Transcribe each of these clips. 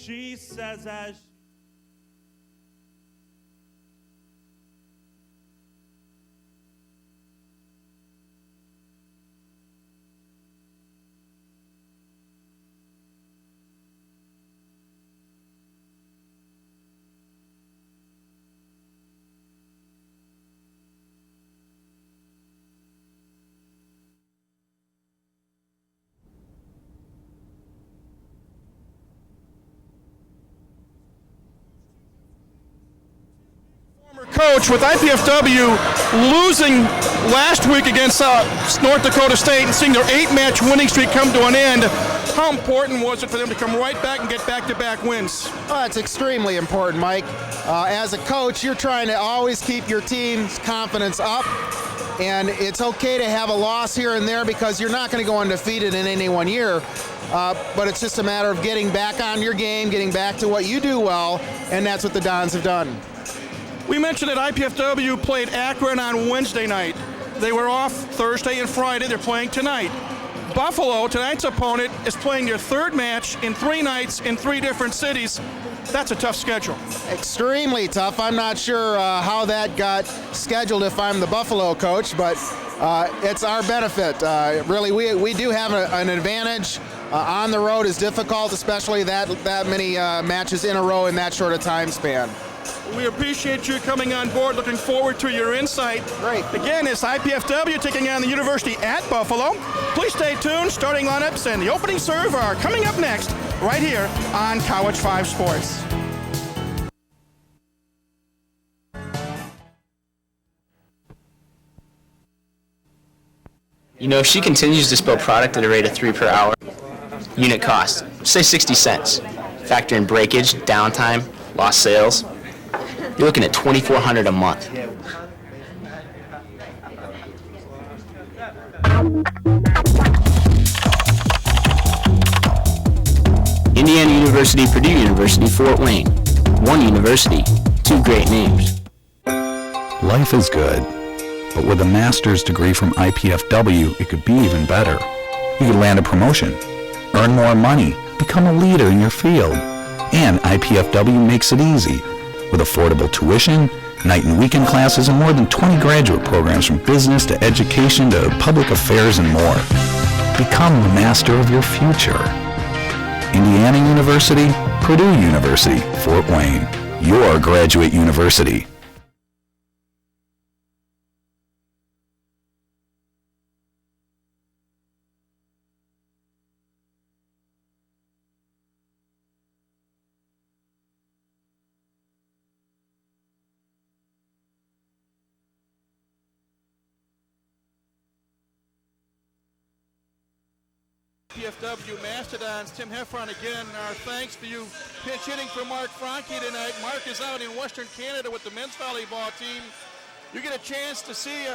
She says as coach with IPFW losing last week against North Dakota State and seeing their 8-match winning streak come to an end. How important was it for them to come right back and get back-to-back wins? It's extremely important, Mike. As a coach, you're trying to always keep your team's confidence up, and it's okay to have a loss here and there because you're not going to go undefeated in any one year. But it's just a matter of getting back on your game, getting back to what you do well, and that's what the Dons have done. We mentioned that IPFW played Akron on Wednesday night. They were off Thursday and Friday. They're playing tonight. Buffalo, tonight's opponent, is playing their third match in 3 nights in 3 different cities. That's a tough schedule. Extremely tough. I'm not sure how that got scheduled if I'm the Buffalo coach, but it's our benefit. Really, we do have an advantage. On the road is difficult, especially that many matches in a row in that short a time span. We appreciate you coming on board. Looking forward to your insight. Great. Again, it's IPFW taking on the University at Buffalo. Please stay tuned. Starting lineups and the opening serve are coming up next right here on College 5 Sports. You know, if she continues to spill product at a rate of 3 per hour, unit cost, say 60 cents. Factor in breakage, downtime, lost sales. You're looking at $2,400 a month. Indiana University, Purdue University, Fort Wayne. One university, 2 great names. Life is good, but with a master's degree from IPFW, it could be even better. You could land a promotion, earn more money, become a leader in your field, and IPFW makes it easy. With affordable tuition, night and weekend classes, and more than 20 graduate programs from business to education to public affairs and more. Become the master of your future. Indiana University, Purdue University, Fort Wayne, your graduate university. IPFW Mastodons, Tim Heffron again. Our thanks to you pinch hitting for Mark Franke tonight. Mark is out in Western Canada with the men's volleyball team. You get a chance to see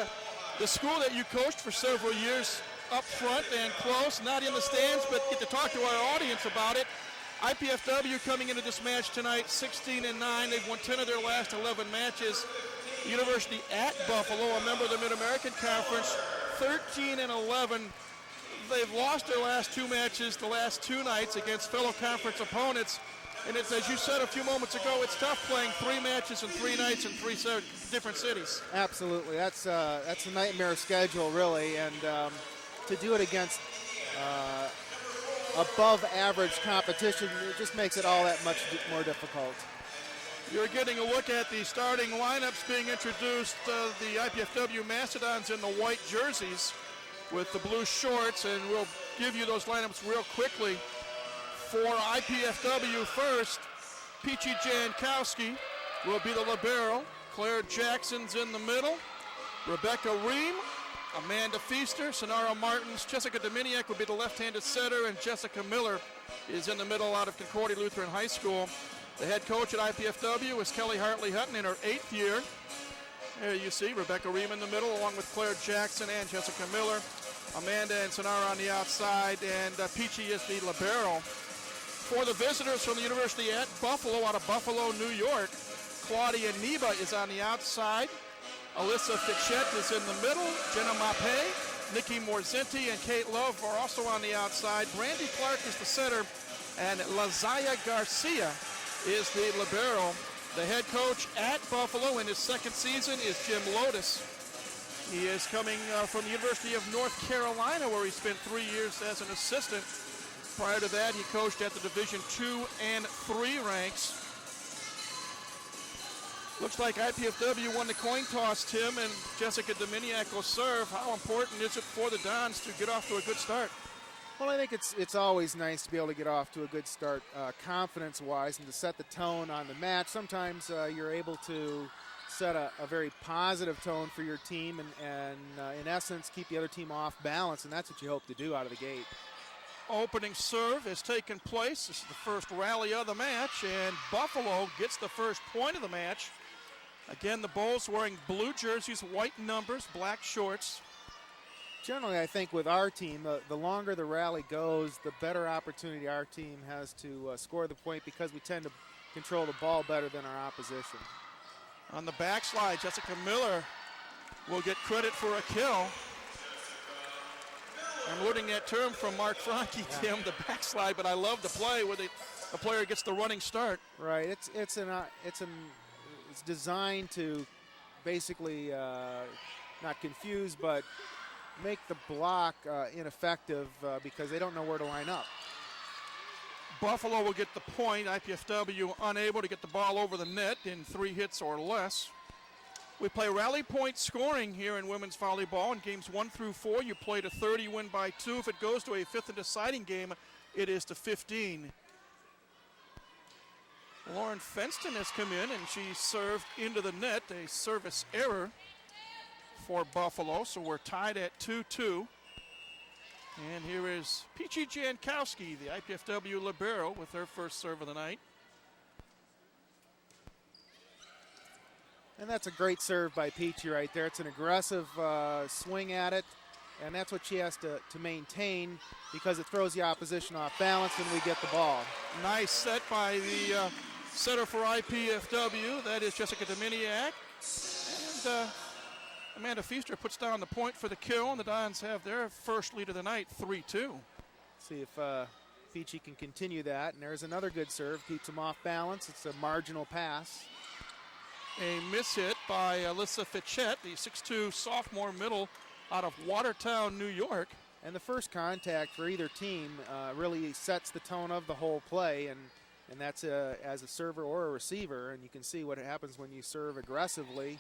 the school that you coached for several years up front and close, not in the stands, but get to talk to our audience about it. IPFW coming into this match tonight 16-9. They've won 10 of their last 11 matches. University at Buffalo, a member of the Mid-American Conference, 13-11. They've lost their last 2 matches, the last 2 nights against fellow conference opponents. And it's, as you said a few moments ago, it's tough playing 3 matches in 3 nights in 3 different cities. Absolutely. That's a nightmare schedule, really. And to do it against above average competition, it just makes it all that much more difficult. You're getting a look at the starting lineups being introduced. The IPFW Mastodons in the white jerseys with the blue shorts, and we'll give you those lineups real quickly. For IPFW first, Peachy Jankowski will be the libero. Claire Jackson's in the middle. Rebecca Ream, Amanda Feaster, Sonara Martins, Jessica Dominiak will be the left-handed setter, and Jessica Miller is in the middle out of Concordia Lutheran High School. The head coach at IPFW is Kelly Hartley-Hutton in her 8th year. There you see Rebecca Ream in the middle, along with Claire Jackson and Jessica Miller. Amanda and Sonara on the outside, and Peachy is the libero. For the visitors from the University at Buffalo, out of Buffalo, New York, Claudia Neba is on the outside. Alyssa Fichette is in the middle. Jenna Mape, Nikki Morzenti, and Kate Love are also on the outside. Brandy Clark is the setter. And Lazaya Garcia is the libero. The head coach at Buffalo in his second season is Jim Lotus. He is coming from the University of North Carolina, where he spent 3 years as an assistant. Prior to that, he coached at the Division II and III ranks. Looks like IPFW won the coin toss, Tim, and Jessica Dominiak will serve. How important is it for the Dons to get off to a good start? Well, I think it's always nice to be able to get off to a good start confidence-wise and to set the tone on the match. Sometimes you're able to set a very positive tone for your team and in essence, keep the other team off balance, and that's what you hope to do out of the gate. Opening serve has taken place. This is the first rally of the match, and Buffalo gets the first point of the match. Again, the Bulls wearing blue jerseys, white numbers, black shorts. Generally, I think with our team, the longer the rally goes, the better opportunity our team has to score the point because we tend to control the ball better than our opposition. On the backslide, Jessica Miller will get credit for a kill. I'm learning that term from Mark Franke, Tim, the backslide, but I love the play where the player gets the running start. Right, it's designed to basically not confuse, but make the block ineffective because they don't know where to line up. Buffalo will get the point. IPFW unable to get the ball over the net in 3 hits or less. We play rally point scoring here in women's volleyball. In games 1 through 4, you play to 30, win by 2. If it goes to a 5th and deciding game, it is to 15. Lauren Fenston has come in, and she served into the net, a service error for Buffalo, so we're tied at 2-2. And here is Peachy Jankowski, the IPFW libero, with her first serve of the night. And that's a great serve by Peachy right there. It's an aggressive swing at it, and that's what she has to maintain because it throws the opposition off balance when we get the ball. Nice set by the setter for IPFW. That is Jessica Dominiak. And Amanda Feaster puts down the point for the kill, and the Dons have their first lead of the night, 3-2. See if Peachy can continue that. And there's another good serve. Keeps them off balance. It's a marginal pass. A miss hit by Alyssa Fichette, the 6'2 sophomore middle out of Watertown, New York. And the first contact for either team really sets the tone of the whole play, and that's as a server or a receiver. And you can see what happens when you serve aggressively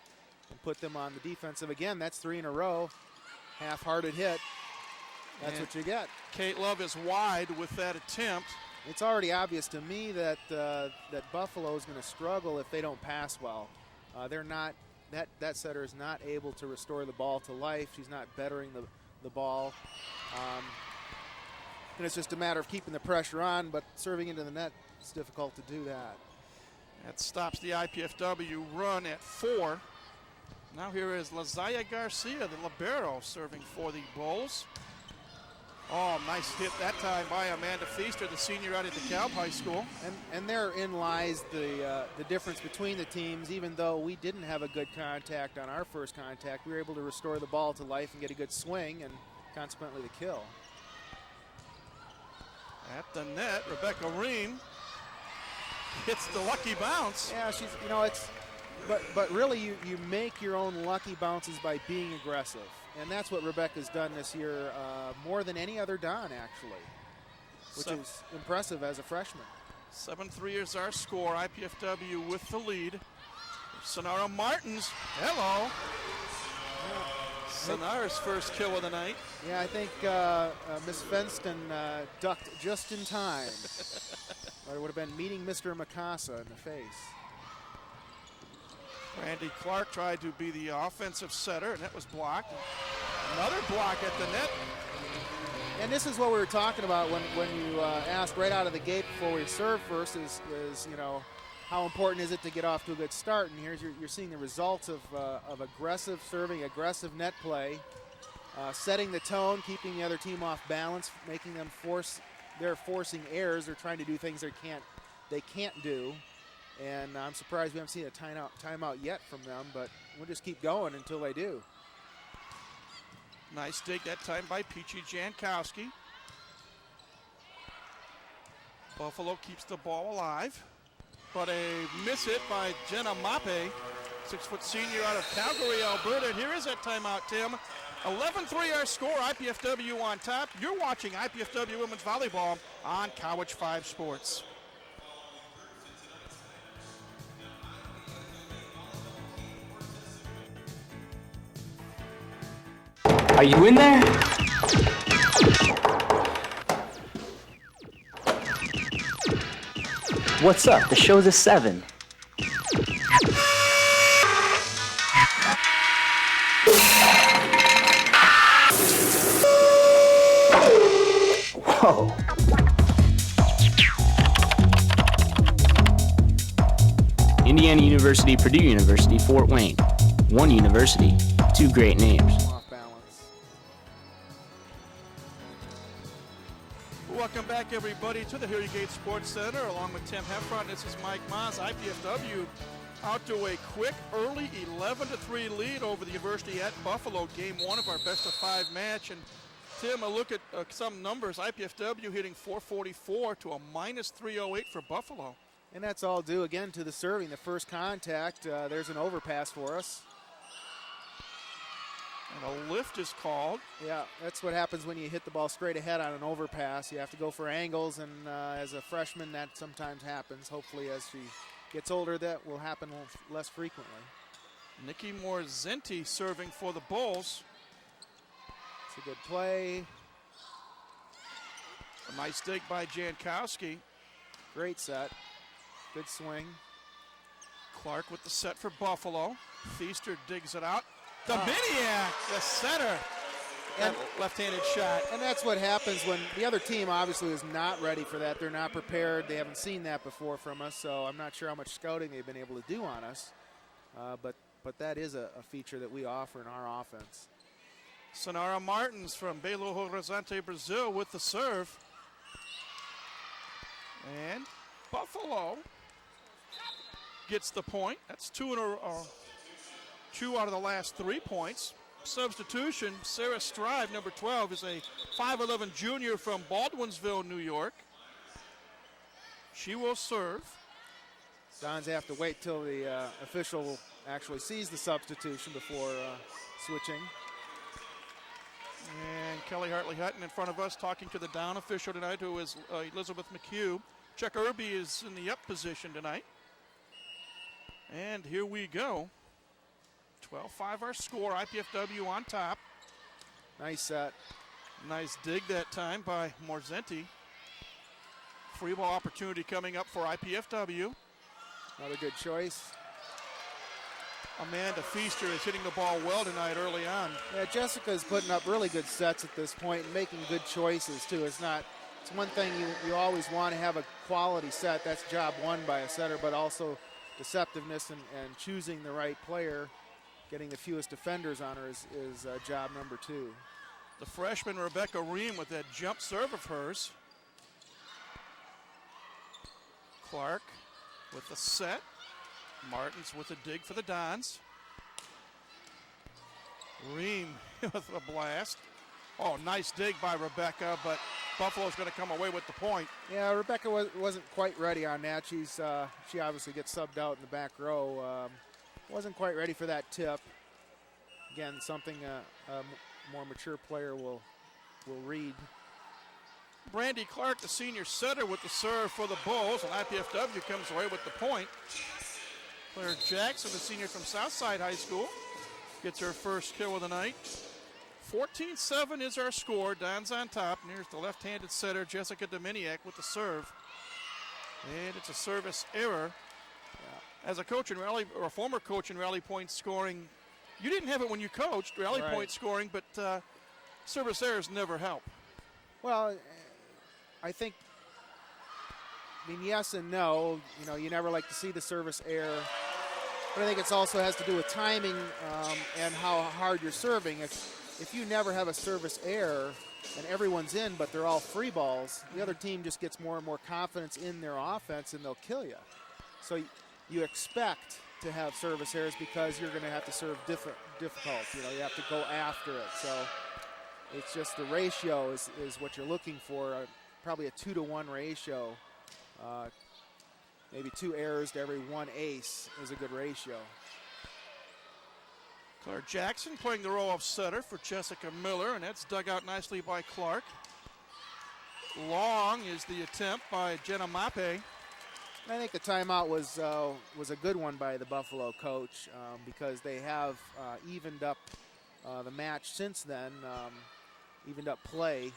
and put them on the defensive. Again, that's 3 in a row. Half-hearted hit. That's what you get. Kate Love is wide with that attempt. It's already obvious to me that that Buffalo is going to struggle if they don't pass well. They're not. That setter is not able to restore the ball to life. She's not bettering the ball. And it's just a matter of keeping the pressure on, but serving into the net, it's difficult to do that. That stops the IPFW run at 4. Now here is Lazaya Garcia, the libero, serving for the Bulls. Oh, nice hit that time by Amanda Feaster, the senior out of DeKalb High School. And therein lies the difference between the teams. Even though we didn't have a good contact on our first contact, we were able to restore the ball to life and get a good swing and consequently the kill. At the net, Rebecca Ream hits the lucky bounce. Yeah, she's, it's, but really you make your own lucky bounces by being aggressive. And that's what Rebecca's done this year more than any other Don, actually, which is impressive as a freshman. 7-3 is our score. IPFW with the lead. Sonara Martins, hello. Sonara's first kill of the night. Yeah, I think Miss Fenston ducked just in time. Or it would have been meeting Mr. Mikasa in the face. Randy Clark tried to be the offensive setter, and that was blocked. Another block at the net. And this is what we were talking about when you asked right out of the gate before we serve first is how important is it to get off to a good start? And here's you're seeing the results of aggressive serving, aggressive net play, setting the tone, keeping the other team off balance, making them forcing errors. They're trying to do things they can't do. And I'm surprised we haven't seen a timeout yet from them, but we'll just keep going until they do. Nice dig that time by Peachy Jankowski. Buffalo keeps the ball alive, but a miss hit by Jenna Mape, 6-foot senior out of Calgary, Alberta. And here is that timeout, Tim. 11-3 our score, IPFW on top. You're watching IPFW Women's Volleyball on College 5 Sports. Are you in there? What's up? The show's at 7. Whoa. Indiana University, Purdue University, Fort Wayne. One university, two great names. Off balance. Welcome back, everybody, to the Hilliard Gate Sports Center. Along with Tim Heffron, this is Mike Maas. IPFW out to a quick, early 11-3 lead over the University at Buffalo. Game 1 of our best-of-5 match. And Tim, a look at some numbers. IPFW hitting .444 to a -308 for Buffalo. And that's all due, again, to the serving. The first contact, there's an overpass for us. And a lift is called. Yeah, that's what happens when you hit the ball straight ahead on an overpass. You have to go for angles, and as a freshman, that sometimes happens. Hopefully, as she gets older, that will happen less frequently. Nikki Morzenti serving for the Bulls. It's a good play. A nice dig by Jankowski. Great set. Good swing. Clark with the set for Buffalo. Feaster digs it out. Dominiak, the center. And left-handed shot. And that's what happens when the other team obviously is not ready for that. They're not prepared. They haven't seen that before from us, so I'm not sure how much scouting they've been able to do on us. But that is a feature that we offer in our offense. Sonara Martins from Belo Horizonte, Brazil with the serve. And Buffalo gets the point. That's two out of the last 3 points. Substitution, Sarah Strive, number 12, is a 5'11 junior from Baldwinsville, New York. She will serve. Dons have to wait till the official actually sees the substitution before switching. And Kelly Hartley-Hutton in front of us talking to the down official tonight, who is Elizabeth McHugh. Chuck Irby is in the up position tonight. And here we go. 12-5 our score, IPFW on top. Nice set. Nice dig that time by Morzenti. Free ball opportunity coming up for IPFW. Another good choice. Amanda Feaster is hitting the ball well tonight early on. Yeah, Jessica's putting up really good sets at this point and making good choices too. It's one thing you always want to have a quality set. That's job one by a setter, but also deceptiveness and choosing the right player. Getting the fewest defenders on her is job number 2. The freshman Rebecca Ream with that jump serve of hers. Clark with the set. Martins with a dig for the Dons. Ream with a blast. Oh, nice dig by Rebecca, but Buffalo's going to come away with the point. Yeah, Rebecca wasn't quite ready on that. She obviously gets subbed out in the back row. Wasn't quite ready for that tip. Again, something a more mature player will read. Brandy Clark, the senior setter, with the serve for the Bulls, and IPFW comes away with the point. Claire Jackson, the senior from Southside High School, gets her first kill of the night. 14-7 is our score. Don's on top. And here's the left-handed setter, Jessica Dominiak, with the serve. And it's a service error. As a coach in Rally, or a former coach in Rally Point scoring, you didn't have it when you coached Rally Point scoring, but service errors never help. Well, I mean, yes and no. You know, you never like to see the service error, but I think it also has to do with timing and how hard you're serving. If you never have a service error and everyone's in, but they're all free balls, the other team just gets more and more confidence in their offense, and they'll kill you. So you expect to have service errors because you're going to have to serve difficult. You know, you have to go after it. So it's just the ratio is what you're looking for, probably a 2-to-1 ratio Maybe 2 errors to every 1 ace is a good ratio. Clark Jackson playing the role of setter for Jessica Miller, and that's dug out nicely by Clark. Long is the attempt by Jenna Mape. I think the timeout was a good one by the Buffalo coach because they have evened up the match since then, evened up play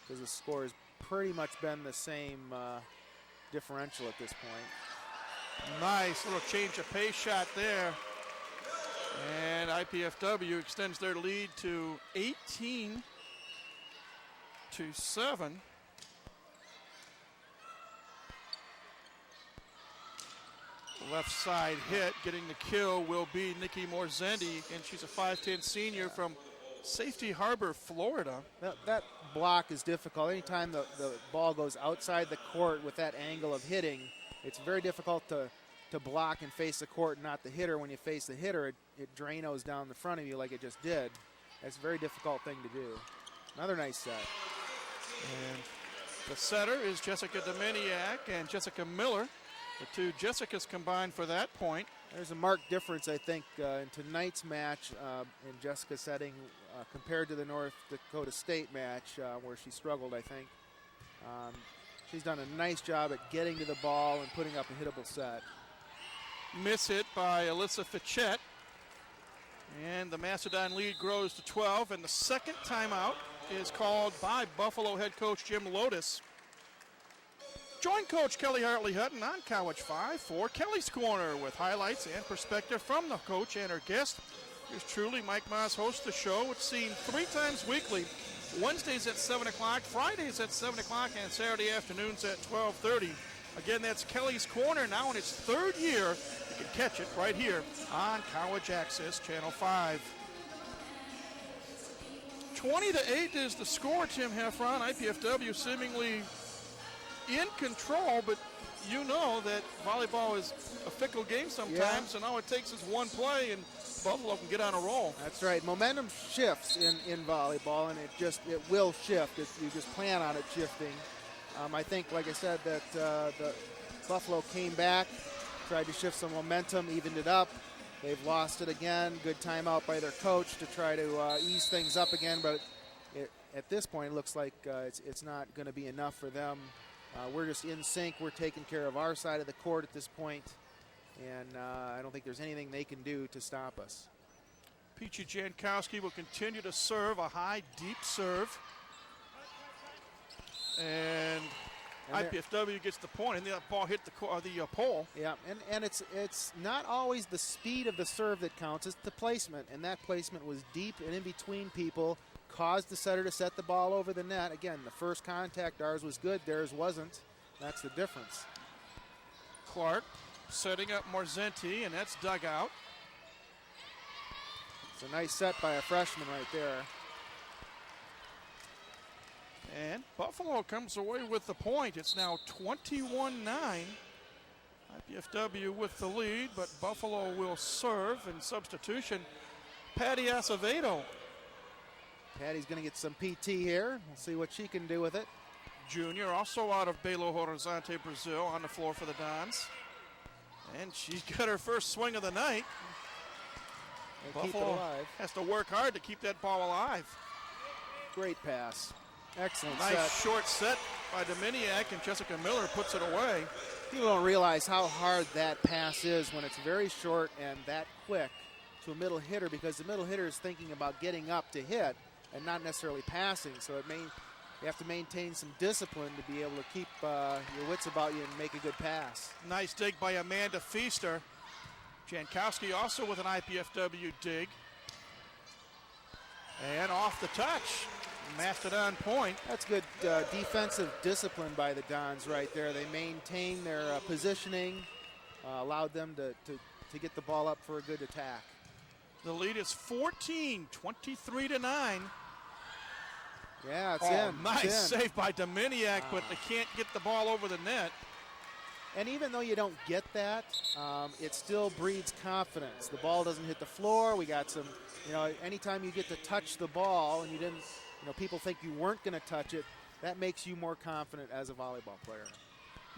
because the score has pretty much been the same differential at this point. Nice little change of pace shot there. And IPFW extends their lead to 18-7. Left side hit, getting the kill will be Nikki Morzendi, and she's a 5'10 senior from Safety Harbor, Florida. That block is difficult. Anytime the ball goes outside the court with that angle of hitting, it's very difficult to block and face the court, not the hitter. When you face the hitter, it Drano's down the front of you like it just did. That's a very difficult thing to do. Another nice set. And the setter is Jessica Dominiak and Jessica Miller. The two Jessicas combined for that point. There's a marked difference, I think, in tonight's match in Jessica's setting compared to the North Dakota State match where she struggled, I think. She's done a nice job at getting to the ball and putting up a hittable set. Miss hit by Alyssa Fichette. And the Mastodon lead grows to 12. And the second timeout is called by Buffalo head coach Jim Lotus. Join Coach Kelly Hartley Hutton on College 5 for Kelly's Corner with highlights and perspective from the coach and her guest. Yours truly, Mike Moss, hosts the show. It's seen 3 times weekly, Wednesdays at 7 o'clock, Fridays at 7 o'clock, and Saturday afternoons at 12:30. Again, that's Kelly's Corner now in its 3rd year. You can catch it right here on College Access Channel 5. 20-8 is the score, Tim Heffron. IPFW seemingly in control, but you know that volleyball is a fickle game sometimes, and all it takes is one play and Buffalo can get on a roll. That's right. Momentum shifts in volleyball, and it will shift if you just plan on it shifting. I think, like I said, that the Buffalo came back, tried to shift some momentum, evened it up. They've lost it again. Good timeout by their coach to try to ease things up again, but at this point it looks like it's not going to be enough for them. We're just in sync. We're taking care of our side of the court at this point, and I don't think there's anything they can do to stop us. Peachy Jankowski will continue to serve a high, deep serve. And IPFW gets the point, and that ball hit the pole. Yeah, and it's not always the speed of the serve that counts. It's the placement, and that placement was deep and in between people, caused the setter to set the ball over the net. Again, the first contact, ours was good, theirs wasn't. That's the difference. Clark setting up Morzenti, and that's dug out. It's a nice set by a freshman right there. And Buffalo comes away with the point. It's now 21-9. IPFW with the lead, but Buffalo will serve in substitution. Patty Acevedo. Patty's going to get some PT here. We'll see what she can do with it. Junior, also out of Belo Horizonte, Brazil, on the floor for the Dons. And she's got her first swing of the night. Buffalo has to work hard to keep that ball alive. Great pass. Excellent nice set. Short set by Dominiak, and Jessica Miller puts it away. People don't realize how hard that pass is when it's very short and that quick to a middle hitter, because the middle hitter is thinking about getting up to hit and not necessarily passing. So you have to maintain some discipline to be able to keep your wits about you and make a good pass. Nice dig by Amanda Feaster. Jankowski also with an IPFW dig. And off the touch. Mastodon point. That's good defensive discipline by the Dons right there. They maintain their positioning, allowed them to get the ball up for a good attack. The lead is 14, 23-9. Yeah, it's in. Nice save by Dominiak, but they can't get the ball over the net. And even though you don't get that, it still breeds confidence. The ball doesn't hit the floor. We got some, anytime you get to touch the ball and you didn't, people think you weren't going to touch it, that makes you more confident as a volleyball player.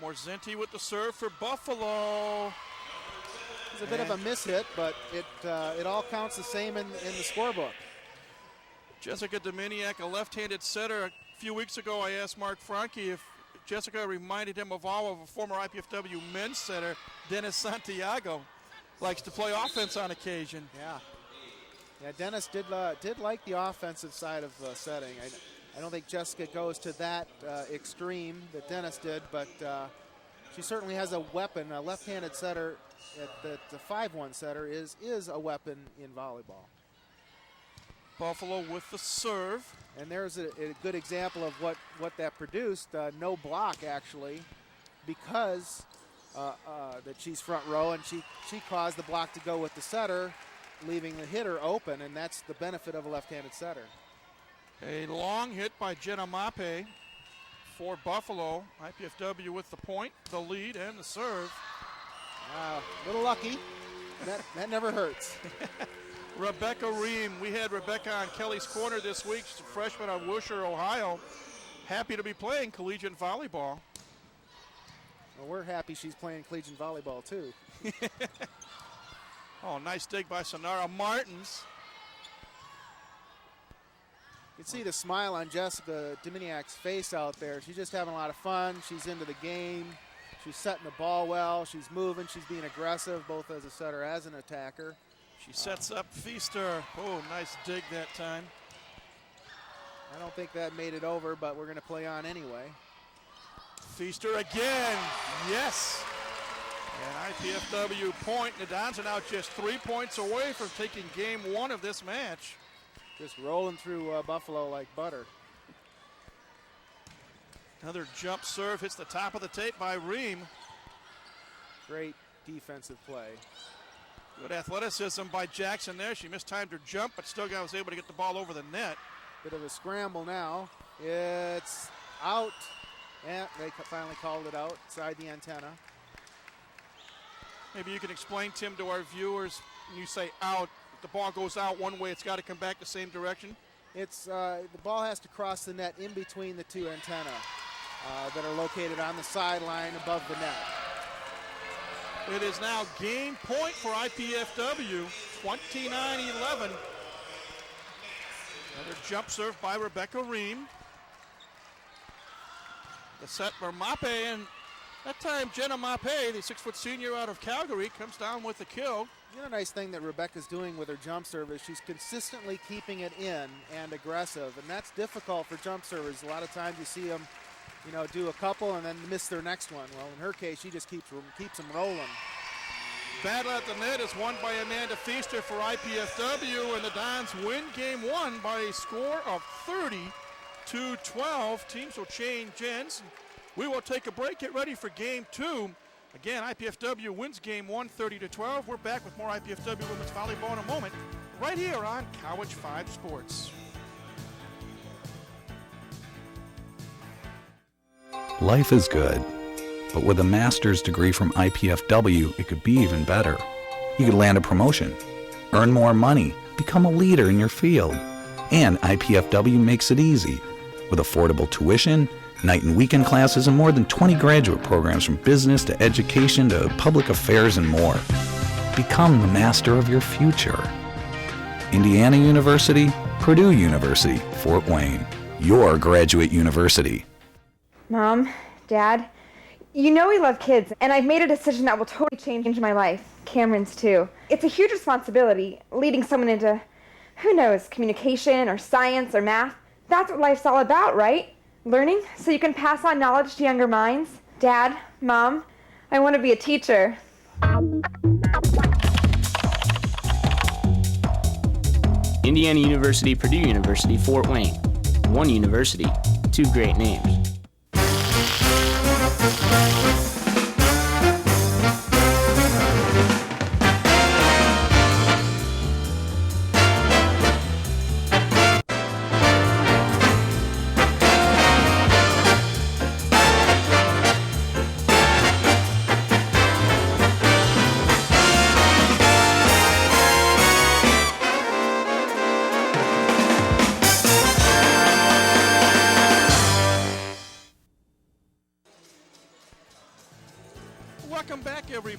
Morzenti with the serve for Buffalo. It's a bit of a mishit, but it all counts the same in the scorebook. Jessica Dominiak, a left-handed setter. A few weeks ago, I asked Mark Franke if Jessica reminded him of a former IPFW men's setter, Dennis Santiago. Likes to play offense on occasion. Yeah, Dennis did like the offensive side of setting. I don't think Jessica goes to that extreme that Dennis did, but she certainly has a weapon. A left-handed setter, the 5-1 setter is a weapon in volleyball. Buffalo with the serve. And there's a good example of what that produced. No block, actually, because that she's front row, and she caused the block to go with the setter, leaving the hitter open, and that's the benefit of a left-handed setter. A long hit by Jenna Mape for Buffalo. IPFW with the point, the lead, and the serve. A little lucky. That never hurts. Rebecca Ream. We had Rebecca on Kelly's Corner this week. She's a freshman out of Worcester, Ohio. Happy to be playing collegiate volleyball. Well, we're happy she's playing collegiate volleyball, too. Oh, nice dig by Sonara Martins. You can see the smile on Jessica Dominiak's face out there. She's just having a lot of fun. She's into the game. She's setting the ball well. She's moving. She's being aggressive, both as a setter as an attacker. She sets up Feaster. Oh, nice dig that time. I don't think that made it over, but we're going to play on anyway. Feaster again. Yes. And IPFW point. The Dons are now just 3 points away from taking game one of this match. Just rolling through Buffalo like butter. Another jump serve hits the top of the tape by Ream. Great defensive play. Good athleticism by Jackson there. She mistimed her jump, but still was able to get the ball over the net. Bit of a scramble now. It's out. And they finally called it outside the antenna. Maybe you can explain, Tim, to our viewers, when you say out, the ball goes out one way, it's got to come back the same direction? It's the ball has to cross the net in between the two antennae that are located on the sideline above the net. It is now game point for IPFW, 29-11. Another jump serve by Rebecca Ream. The set for Mape, and that time Jenna Mape, the 6-foot senior out of Calgary, comes down with the kill. You know, a nice thing that Rebecca's doing with her jump serve is she's consistently keeping it in and aggressive, and that's difficult for jump servers. A lot of times you see them, do a couple and then miss their next one. Well, in her case, she just keeps them rolling. Battle at the net is won by Amanda Feaster for IPFW, and the Dons win game one by a score of 30-12. Teams will change ends. We will take a break, get ready for game two. Again, IPFW wins game one, 30-12. We're back with more IPFW women's volleyball in a moment, right here on College 5 Sports. Life is good, but with a master's degree from IPFW, it could be even better. You could land a promotion, earn more money, become a leader in your field. And IPFW makes it easy, with affordable tuition, night and weekend classes, and more than 20 graduate programs from business to education to public affairs and more. Become the master of your future. Indiana University, Purdue University, Fort Wayne, your graduate university. Mom, Dad, you know we love kids, and I've made a decision that will totally change my life. Cameron's too. It's a huge responsibility, leading someone into, who knows, communication or science or math. That's what life's all about, right? Learning so you can pass on knowledge to younger minds. Dad, Mom, I want to be a teacher. Indiana University, Purdue University, Fort Wayne. One university, two great names.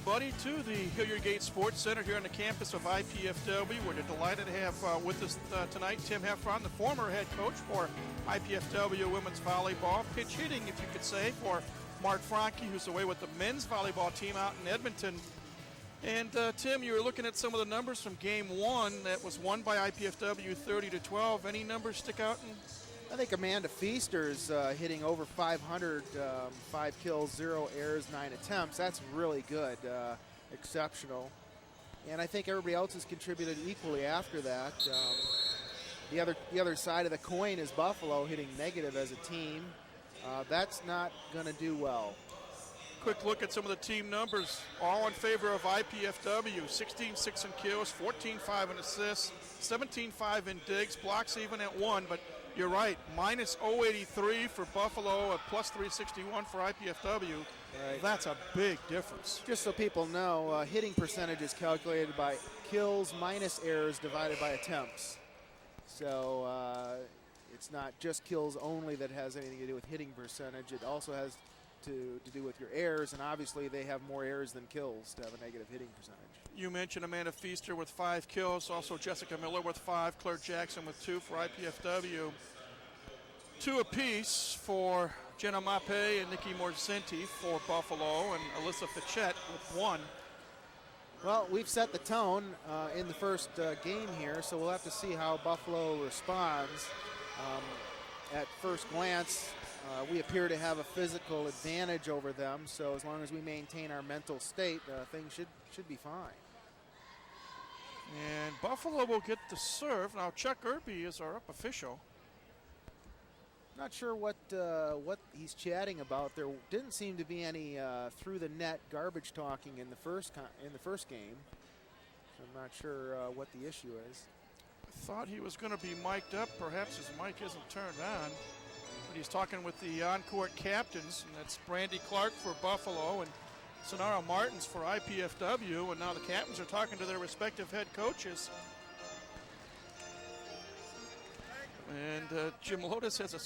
everybody, to the Hilliard Gate Sports Center here on the campus of IPFW. We're delighted to have with us tonight Tim Heffron, the former head coach for IPFW women's volleyball, pitch hitting, if you could say, for Mark Franke, who's away with the men's volleyball team out in Edmonton. And Tim, you were looking at some of the numbers from game one that was won by IPFW 30-12. Any numbers stick out? I think Amanda Feaster's hitting over 500, 5 kills, 0 errors, 9 attempts. That's really good, exceptional. And I think everybody else has contributed equally after that. The other side of the coin is Buffalo hitting negative as a team. That's not going to do well. Quick look at some of the team numbers, all in favor of IPFW. 16-6 in kills, 14-5 in assists, 17-5 in digs, blocks even at 1, but you're right, minus 083 for Buffalo, a plus 361 for IPFW. Right. That's a big difference. Just so people know, hitting percentage is calculated by kills minus errors divided by attempts. So it's not just kills only that has anything to do with hitting percentage. It also has to do with your errors, and obviously they have more errors than kills to have a negative hitting percentage. You mentioned Amanda Feaster with 5 kills, also Jessica Miller with 5, Claire Jackson with 2 for IPFW. 2 apiece for Jenna Mape and Nikki Morzenti for Buffalo, and Alyssa Fichette with 1. Well, we've set the tone in the first game here, so we'll have to see how Buffalo responds. At first glance, we appear to have a physical advantage over them, so as long as we maintain our mental state, things should be fine. And Buffalo will get the serve. Now Chuck Irby is our up official. Not sure what he's chatting about. There didn't seem to be any through the net garbage talking in the first game, so I'm not sure what the issue is. I thought he was going to be mic'd up. Perhaps his mic isn't turned on. But he's talking with the on-court captains, and that's Brandy Clark for Buffalo and Sonara Martins for IPFW. And now the captains are talking to their respective head coaches. And Jim Lotus has a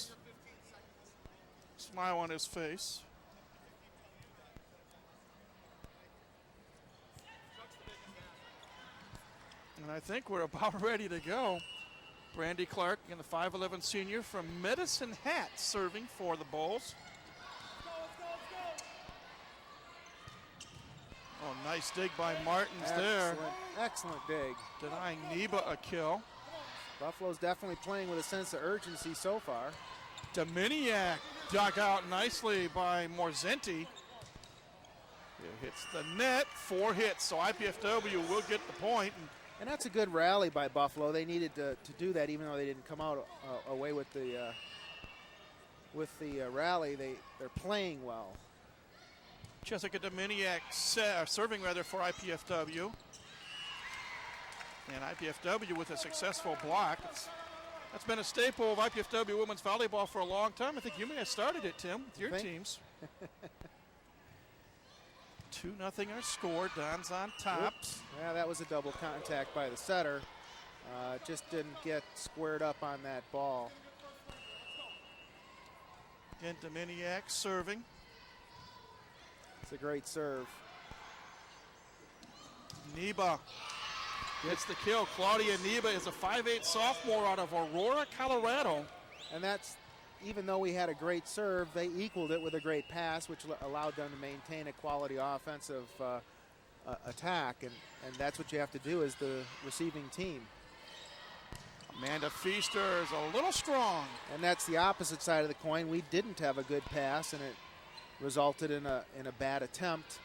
smile on his face. And I think we're about ready to go. Brandy Clark, and the 5'11 senior from Medicine Hat, serving for the Bulls. Oh, nice dig by Martins there. Excellent dig. Denying Neba a kill. Buffalo's definitely playing with a sense of urgency so far. Dominiak dug out nicely by Morzenti. It hits the net, 4 hits, so IPFW will get the point. And that's a good rally by Buffalo. They needed to do that, even though they didn't come out away with the rally. They're playing well. Jessica Dominiak serving for IPFW. And IPFW with a successful block. That's been a staple of IPFW women's volleyball for a long time. I think you may have started it, Tim, with your teams. 2-0 our score. Don's on top. Oops. Yeah, that was a double contact by the setter. Just didn't get squared up on that ball. Again, Dominiak serving. It's a great serve. Neba gets the kill. Claudia Neba is a 5'8 sophomore out of Aurora, Colorado. And that's, even though we had a great serve, they equaled it with a great pass, which allowed them to maintain a quality offensive attack. And that's what you have to do as the receiving team. Amanda Feaster is a little strong. And that's the opposite side of the coin. We didn't have a good pass, and it resulted in a bad attempt,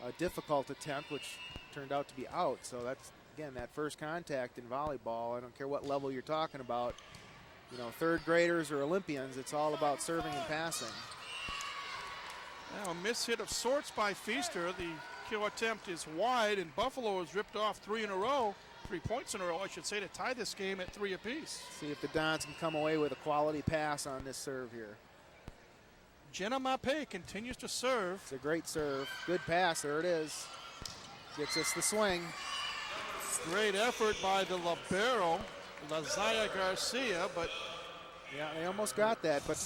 a difficult attempt, which turned out to be out. So that's, again, that first contact in volleyball. I don't care what level you're talking about. You know, third graders or Olympians, it's all about serving and passing. Now a miss hit of sorts by Feaster. The kill attempt is wide, and Buffalo has ripped off 3 points in a row, I should say, to tie this game at 3 apiece. See if the Dons can come away with a quality pass on this serve here. Jenna Mape continues to serve. It's a great serve. Good pass. There it is. Gets us the swing. Great effort by the libero, Lazaya Garcia, but yeah, they almost got that. But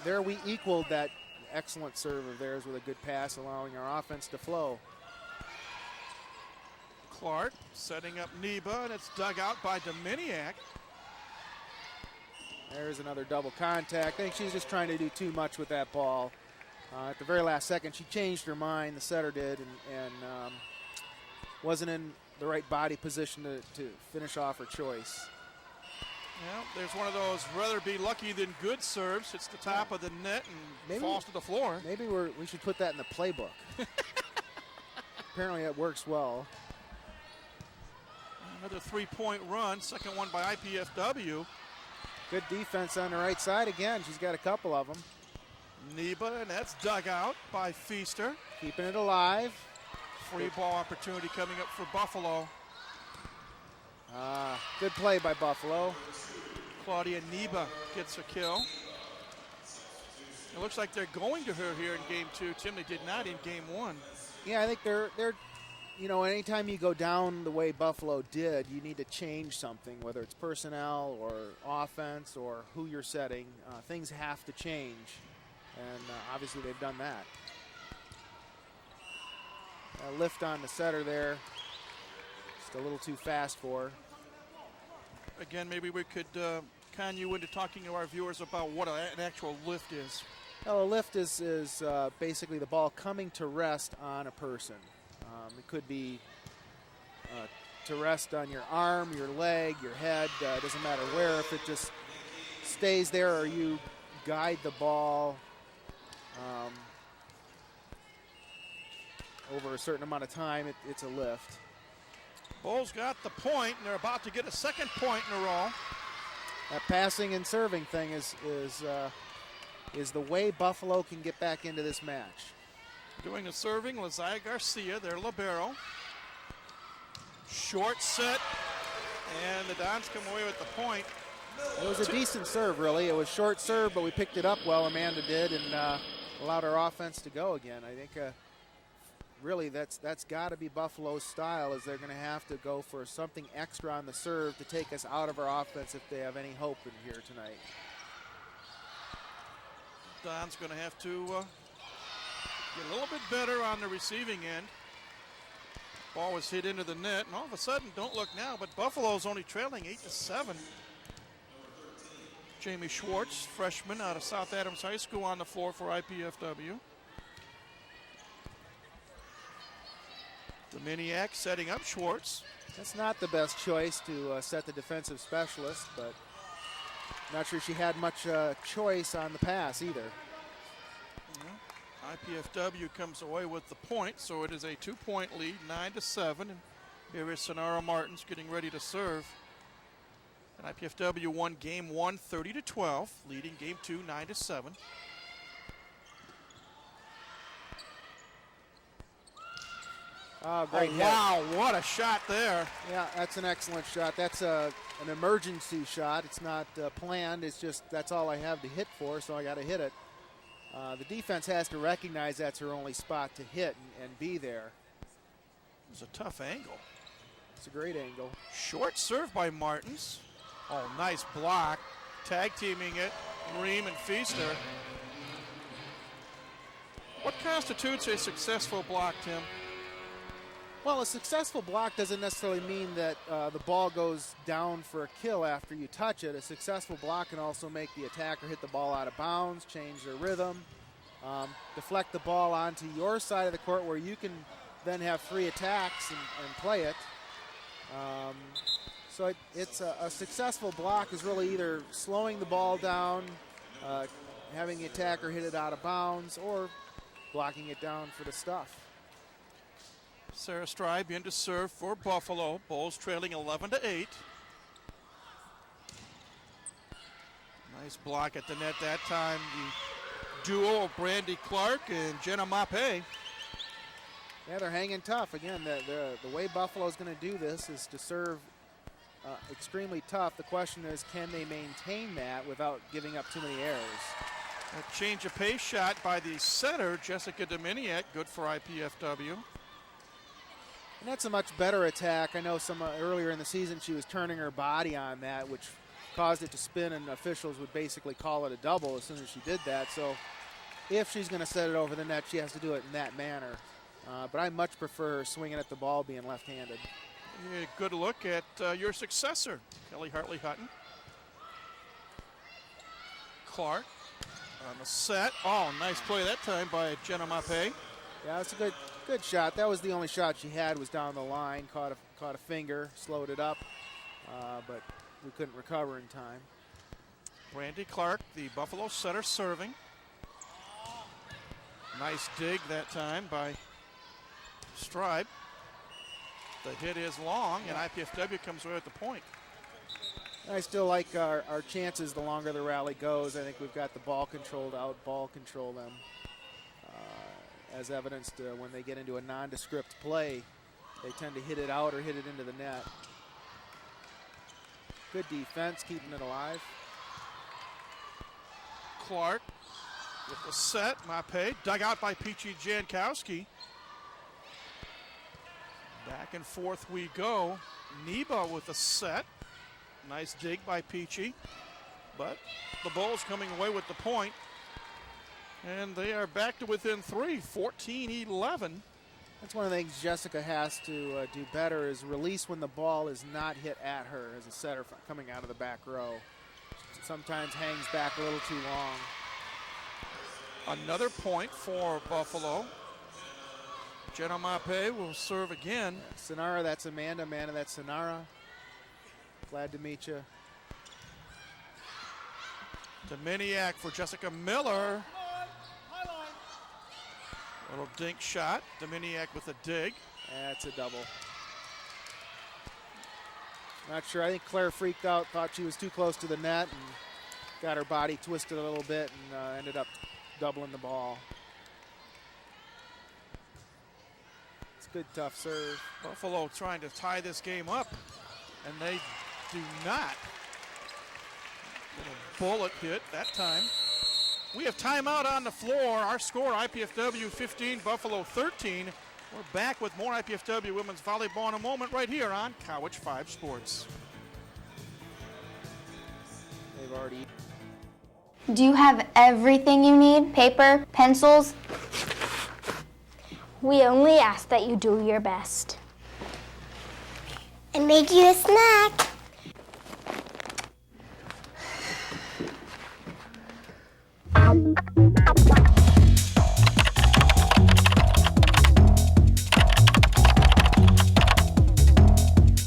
there we equaled that excellent serve of theirs with a good pass, allowing our offense to flow. Clark setting up Neba, and it's dug out by Dominiak. There's another double contact. I think she's just trying to do too much with that ball. At the very last second, she changed her mind, the setter did, and wasn't in the right body position to finish off her choice. Well, there's one of those rather be lucky than good serves. Hits the top of the net and falls to the floor. Maybe we should put that in the playbook. Apparently it works well. Another 3-point run, second one by IPFW. Good defense on the right side again. She's got a couple of them. Neba, and that's dug out by Feaster. Keeping it alive. Free ball opportunity coming up for Buffalo. Good play by Buffalo. Claudia Neba gets a kill. It looks like they're going to her here in game 2. Tim, they did not in game 1. Yeah, I think they're anytime you go down the way Buffalo did, you need to change something, whether it's personnel or offense or who you're setting. Things have to change, and obviously they've done that. A lift on the setter there. Just a little too fast for her. Again, maybe we could con you into talking to our viewers about what an actual lift is. Well, a lift is basically the ball coming to rest on a person. It could be to rest on your arm, your leg, your head. Doesn't matter where. If it just stays there or you guide the ball over a certain amount of time, it's a lift. Bulls got the point, and they're about to get a second point in a row. That passing and serving thing is the way Buffalo can get back into this match. Doing the serving, Lazaya Garcia, their libero. Short set, and the Dons come away with the point. It was a decent serve, really. It was short serve, but we picked it up well, Amanda did, and allowed our offense to go again. I think really that's got to be Buffalo's style, is they're going to have to go for something extra on the serve to take us out of our offense if they have any hope in here tonight. Don's going to have to get a little bit better on the receiving end. Ball was hit into the net, and all of a sudden, don't look now, but Buffalo's only trailing 8-7. Jamie Schwartz, freshman out of South Adams High School, on the floor for IPFW. Dominiak setting up Schwartz. That's not the best choice to set the defensive specialist, but not sure she had much choice on the pass either. IPFW comes away with the point, so it is a 2-point lead, 9-7. And here is Sonara Martins getting ready to serve. And IPFW won game 1 30-12, leading game 2 9-7. Oh, great hit. Wow, what a shot there. Yeah, that's an excellent shot. That's an emergency shot. It's not planned. It's just that's all I have to hit for, so I got to hit it. The defense has to recognize that's her only spot to hit and be there. It was a tough angle. It's a great angle. Short serve by Martins. Oh, nice block. Tag teaming it, Ream and Feaster. What constitutes a successful block, Tim? Well, a successful block doesn't necessarily mean that the ball goes down for a kill after you touch it. A successful block can also make the attacker hit the ball out of bounds, change their rhythm, deflect the ball onto your side of the court where you can then have free attacks and play it. So it's a successful block is really either slowing the ball down, having the attacker hit it out of bounds, or blocking it down for the stuff. Sarah Stribe in to serve for Buffalo. Bulls trailing 11-8. Nice block at the net that time. The duo of Brandy Clark and Jenna Mape. Yeah, they're hanging tough. Again, the way Buffalo's going to do this is to serve extremely tough. The question is, can they maintain that without giving up too many errors? A change of pace shot by the setter, Jessica Dominiak, good for IPFW. And that's a much better attack. I know some earlier in the season she was turning her body on that, which caused it to spin, and officials would basically call it a double as soon as she did that. So if she's going to set it over the net, she has to do it in that manner. but I much prefer her swinging at the ball being left-handed. A good look at your successor, Kelly Hartley Hutton. Clark on the set. Oh, nice play that time by Jenna Mape. Yeah, it's a good shot. That was the only shot she had, was down the line. Caught a finger, slowed it up, but we couldn't recover in time. Brandy Clark, the Buffalo setter, serving. Nice dig that time by Stribe. The hit is long, and IPFW comes away with the point. I still like our chances the longer the rally goes. I think we've got the ball controlled, out-ball control them. As evidenced when they get into a nondescript play, they tend to hit it out or hit it into the net. Good defense, keeping it alive. Clark with the set. Mape dug out by Peachy Jankowski. Back and forth we go. Neba with the set. Nice dig by Peachy. But the Bulls coming away with the point. And they are back to within 3, 14-11. That's one of the things Jessica has to do better, is release when the ball is not hit at her as a setter coming out of the back row. Sometimes hangs back a little too long. Another point for Buffalo. Jenna Mape will serve again. Sonara, that's Amanda. Amanda, that's Sonara. Glad to meet you. Dominiak for Jessica Miller. Little dink shot. Dominiak with a dig. That's a double. Not sure. I think Claire freaked out, thought she was too close to the net, and got her body twisted a little bit and ended up doubling the ball. It's a good, tough serve. Buffalo trying to tie this game up, and they do not. Little bullet hit that time. We have timeout on the floor. Our score, IPFW 15, Buffalo 13. We're back with more IPFW women's volleyball in a moment right here on College 5 Sports. They've already... Do you have everything you need? Paper, pencils? We only ask that you do your best. And make you a snack.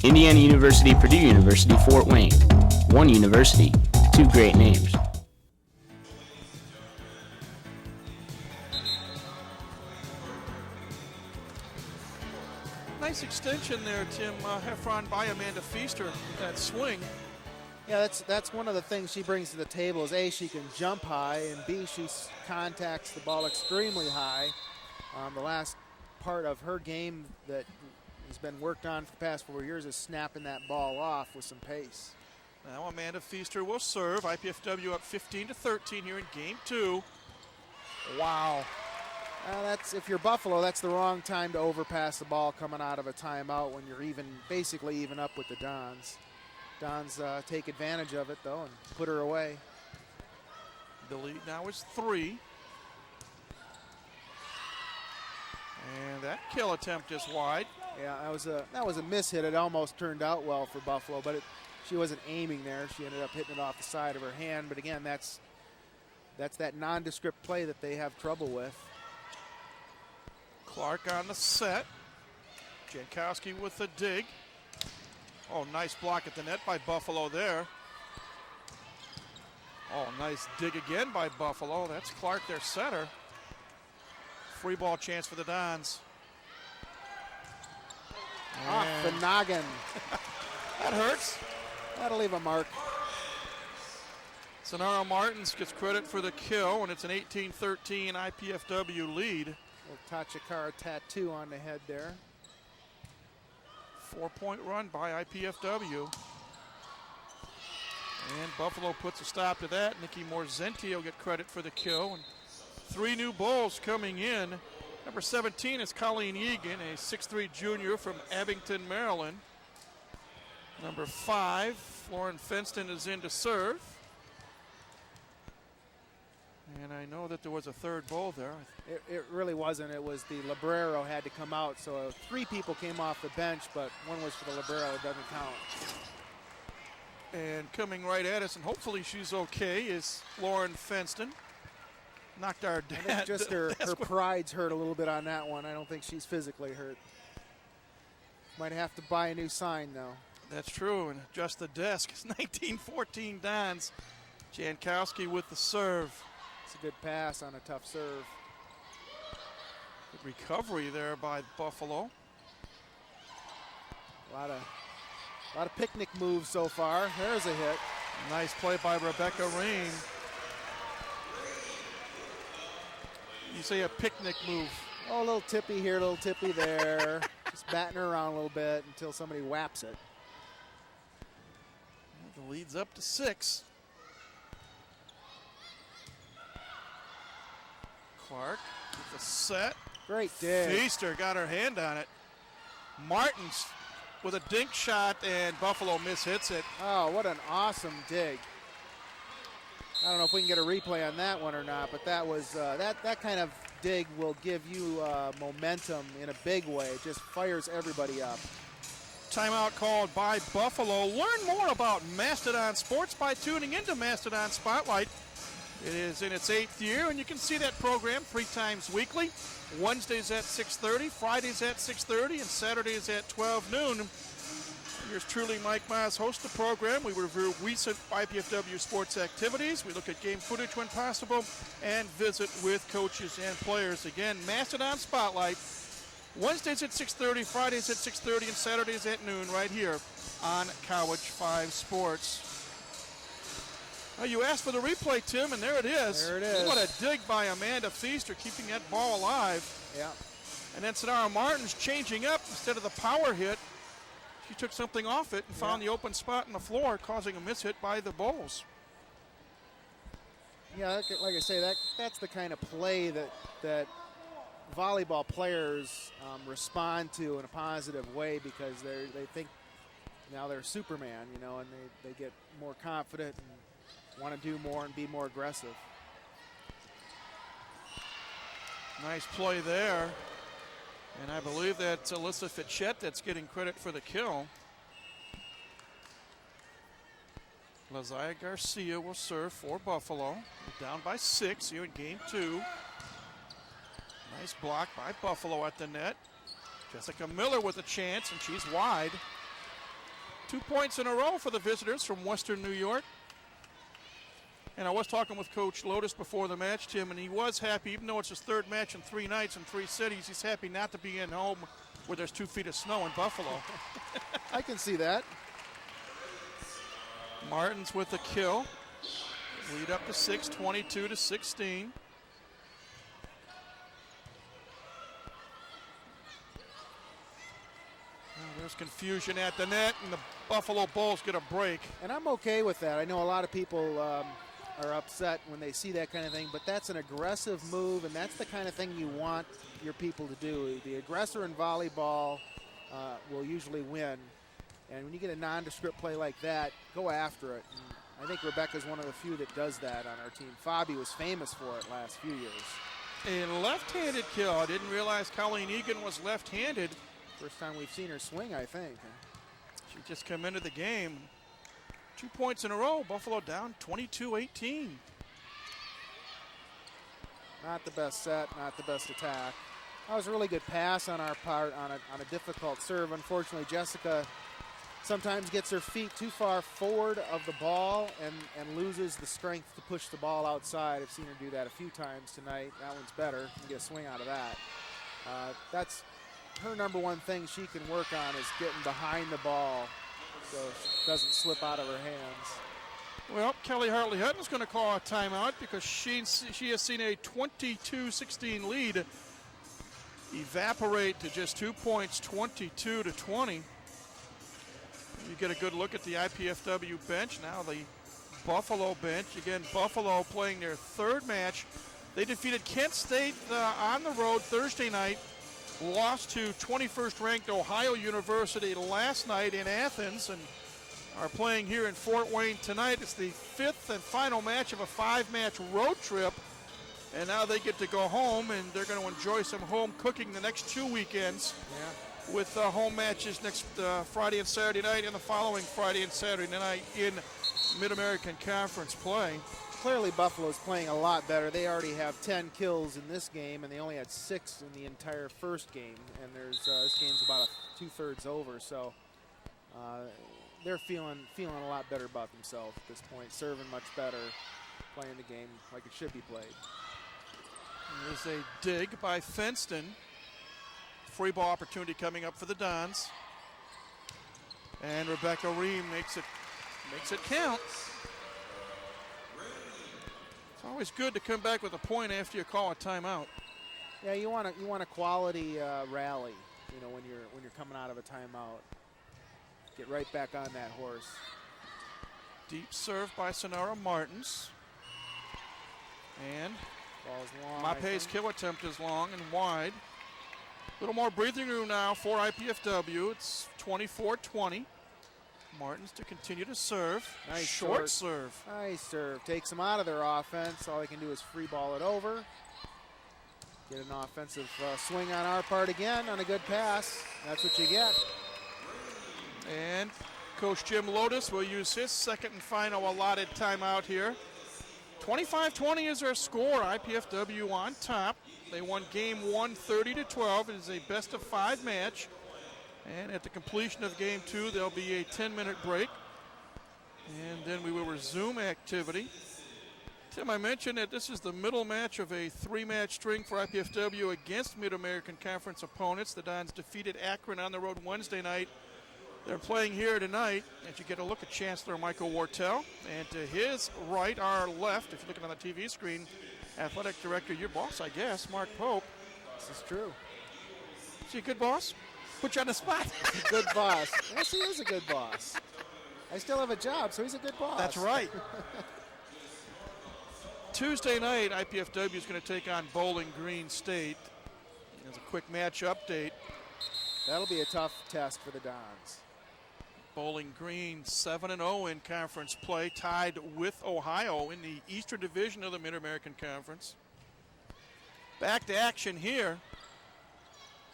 Indiana University, Purdue University, Fort Wayne. One university, two great names. Nice extension there, Tim Heffron by Amanda Feaster with that swing. Yeah, that's one of the things she brings to the table is A, she can jump high, and B, she contacts the ball extremely high. The last part of her game that has been worked on for the past 4 years is snapping that ball off with some pace. Now Amanda Feaster will serve. IPFW up 15-13 here in game 2. Wow. That's, if you're Buffalo, that's the wrong time to overpass the ball coming out of a timeout when you're basically even up with the Dons. Dons take advantage of it, though, and put her away. The lead now is 3. And that kill attempt is wide. Yeah, that was a miss hit. It almost turned out well for Buffalo, but she wasn't aiming there. She ended up hitting it off the side of her hand. But again, that's that nondescript play that they have trouble with. Clark on the set. Jankowski with the dig. Oh, nice block at the net by Buffalo there. Oh, nice dig again by Buffalo. That's Clark, their setter. Free ball chance for the Dons. Off the noggin. That hurts. That'll leave a mark. Sonara Martins gets credit for the kill, and it's an 18-13 IPFW lead. Little Tachikara tattoo on the head there. 4-point run by IPFW. And Buffalo puts a stop to that. Nikki Morzenti will get credit for the kill. And 3 new Bulls coming in. Number 17 is Colleen Egan, a 6'3" junior from Abington, Maryland. Number 5, Lauren Fenston is in to serve. And I know that there was a third bowl there. It really wasn't. It was the Librero had to come out. So 3 people came off the bench, but one was for the Librero. It doesn't count. And coming right at us, and hopefully she's okay, is Lauren Fenston. Knocked our I think just her pride's hurt a little bit on that one. I don't think she's physically hurt. Might have to buy a new sign, though. That's true, and adjust the desk. It's 19-14 Dons. Jankowski with the serve. It's a good pass on a tough serve. Good recovery there by Buffalo. A lot of picnic moves so far. There's a hit. Nice play by Rebecca Rain. You say a picnic move. Oh, a little tippy here, a little tippy there. Just batting her around a little bit until somebody whaps it. The lead's up to 6. Clark with the set. Great dig. Feaster got her hand on it. Martins with a dink shot, and Buffalo mishits it. Oh, what an awesome dig. I don't know if we can get a replay on that one or not, but that was that kind of dig will give you momentum in a big way. It just fires everybody up. Timeout called by Buffalo. Learn more about Mastodon Sports by tuning into Mastodon Spotlight. It is in its 8th year, and you can see that program 3 times weekly. Wednesdays at 6:30, Fridays at 6:30, and Saturdays at 12 noon. Yours truly, Mike Miles, hosts the program. We review recent IPFW sports activities. We look at game footage when possible and visit with coaches and players. Again, Mastodon Spotlight, Wednesdays at 6:30, Fridays at 6:30, and Saturdays at noon right here on College 5 Sports. Well, you asked for the replay, Tim, and there it is. There it is. What a dig by Amanda Feaster, keeping that ball alive. Yeah. And then Sonara Martins changing up instead of the power hit. She took something off it and found the open spot in the floor, causing a mishit by the Bulls. Yeah, like I say, that's the kind of play that volleyball players respond to in a positive way, because they think now they're Superman, and they get more confident and want to do more and be more aggressive. Nice play there. And I believe that's Alyssa Fichette that's getting credit for the kill. Lazaya Garcia will serve for Buffalo. We're down by 6 here in game 2. Nice block by Buffalo at the net. Jessica Miller with a chance, and she's wide. 2 points in a row for the visitors from Western New York. And I was talking with Coach Lotus before the match, Tim, and he was happy, even though it's his 3rd match in 3 nights in 3 cities, he's happy not to be in home where there's 2 feet of snow in Buffalo. I can see that. Martins with the kill. Lead up to 6, 22-16. There's confusion at the net, and the Buffalo Bulls get a break. And I'm okay with that. I know a lot of people are upset when they see that kind of thing, but that's an aggressive move, and that's the kind of thing you want your people to do. The aggressor in volleyball will usually win, and when you get a nondescript play like that, go after it. And I think Rebecca's one of the few that does that on our team. Fabi was famous for it last few years. A left-handed kill. I didn't realize Colleen Egan was left-handed. First time we've seen her swing, I think. She just come into the game. 2 points in a row. Buffalo down 22-18. Not the best set, not the best attack. That was a really good pass on our part on a difficult serve. Unfortunately, Jessica sometimes gets her feet too far forward of the ball and loses the strength to push the ball outside. I've seen her do that a few times tonight. That one's better. You get a swing out of that. That's her number one thing she can work on, is getting behind the ball so it doesn't slip out of her hands. Well, Kelly Hartley-Hutton's going to call a timeout because she has seen a 22-16 lead evaporate to just 2 points, 22-20. You get a good look at the IPFW bench. Now the Buffalo bench. Again, Buffalo playing their 3rd match. They defeated Kent State on the road Thursday night. Lost to 21st ranked Ohio University last night in Athens, and are playing here in Fort Wayne tonight. It's the 5th and final match of a 5-match road trip And now they get to go home, and they're going to enjoy some home cooking the next 2 weekends with home matches next Friday and Saturday night and the following Friday and Saturday night in Mid-American Conference play. Clearly Buffalo's playing a lot better. They already have 10 kills in this game, and they only had 6 in the entire first game. And there's this game's about 2/3 over, so they're feeling a lot better about themselves at this point, serving much better, playing the game like it should be played. There's a dig by Fenston. Free ball opportunity coming up for the Dons. And Rebecca Ream makes it count. It's always good to come back with a point after you call a timeout. Yeah, you want a quality rally, you know, when you're coming out of a timeout. Get right back on that horse. Deep serve by Sonara Martins. And ball's long. Mape's kill attempt is long and wide. A little more breathing room now for IPFW. It's 24-20. Martins to continue to serve. Nice short serve. Nice serve. Takes them out of their offense. All they can do is free ball it over. Get an offensive swing on our part again on a good pass. That's what you get. And Coach Jim Lotus will use his second and final allotted timeout here. 25-20 is our score. IPFW on top. They won game 1 30-12. It is a best of 5 match. And at the completion of game 2, there'll be a 10-minute break. And then we will resume activity. Tim, I mentioned that this is the middle match of a 3-match string for IPFW against Mid-American Conference opponents. The Dons defeated Akron on the road Wednesday night. They're playing here tonight, as you get a look at Chancellor Michael Wartell. And to his right, our left, if you're looking on the TV screen, Athletic Director, your boss, I guess, Mark Pope. This is true. Is he a good boss? Put you on the spot. Good boss. Yes, he is a good boss. I still have a job, so he's a good boss. That's right. Tuesday night, IPFW is going to take on Bowling Green State. As a quick match update. That'll be a tough test for the Dons. Bowling Green 7-0 in conference play, tied with Ohio in the Eastern Division of the Mid-American Conference. Back to action here.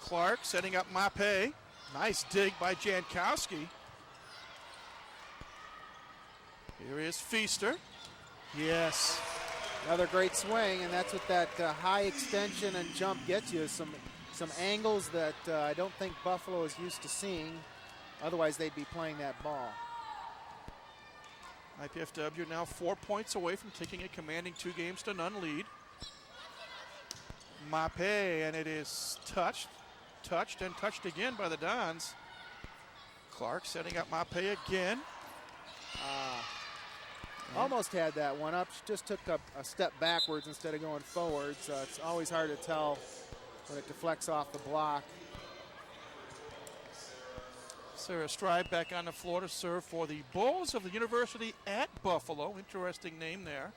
Clark setting up Mape. Nice dig by Jankowski. Here is Feaster. Yes. Another great swing, and that's what that high extension and jump gets you. Some angles that I don't think Buffalo is used to seeing. Otherwise, they'd be playing that ball. IPFW now 4 points away from taking a commanding 2-0 lead. Mape, and it is touched, and touched again by the Dons. Clark setting up Mape again. Almost had that one up. She just took a step backwards instead of going forwards. It's always hard to tell when it deflects off the block. Sarah Stride back on the floor to serve for the Bulls of the University at Buffalo. Interesting name there.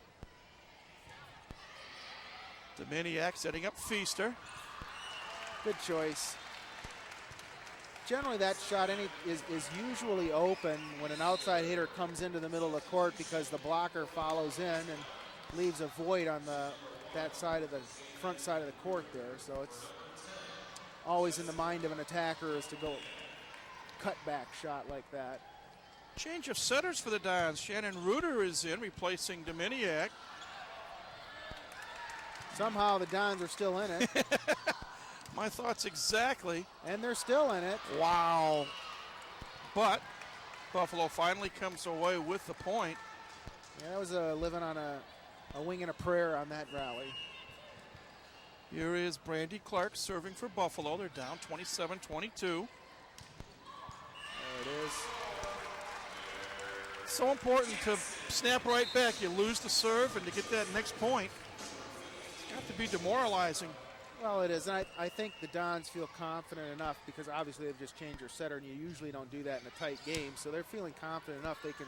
Dominiak setting up Feaster. Good choice. Generally that shot is usually open when an outside hitter comes into the middle of the court because the blocker follows in and leaves a void on that side of the front side of the court there. So it's always in the mind of an attacker is to go cutback shot like that. Change of setters for the Dons. Shannon Reuter is in, replacing Dominiak. Somehow the Dons are still in it. My thoughts exactly. And they're still in it. Wow. But Buffalo finally comes away with the point. Yeah, that was living on a wing and a prayer on that rally. Here is Brandy Clark serving for Buffalo. They're down 27-22. There it is. So important to snap right back. You lose the serve, and to get that next point, it's got to be demoralizing. Well, it is, and I think the Dons feel confident enough because obviously they've just changed their setter, and you usually don't do that in a tight game. So they're feeling confident enough they can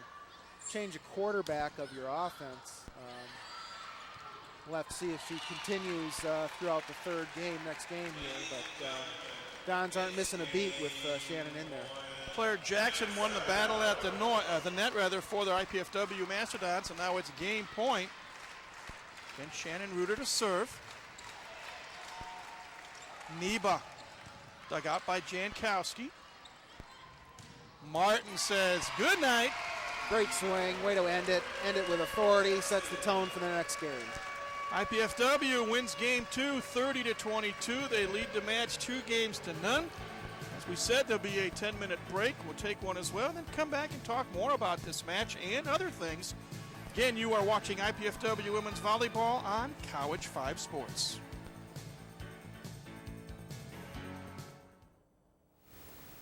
change a quarterback of your offense. We'll have to see if she continues throughout the third game, next game here. But Dons aren't missing a beat with Shannon in there. Claire Jackson won the battle at the net for their IPFW Mastodons, and now it's game point. Again, Shannon Reuter to serve. Neba dug out by Jankowski. Martin says good night. Great swing, way to end it. End it with authority, sets the tone for the next game. IPFW wins game 2, 30-22. They lead the match 2-0. As we said, there'll be a 10-minute break. We'll take one as well, and then come back and talk more about this match and other things. Again, you are watching IPFW Women's Volleyball on College 5 Sports.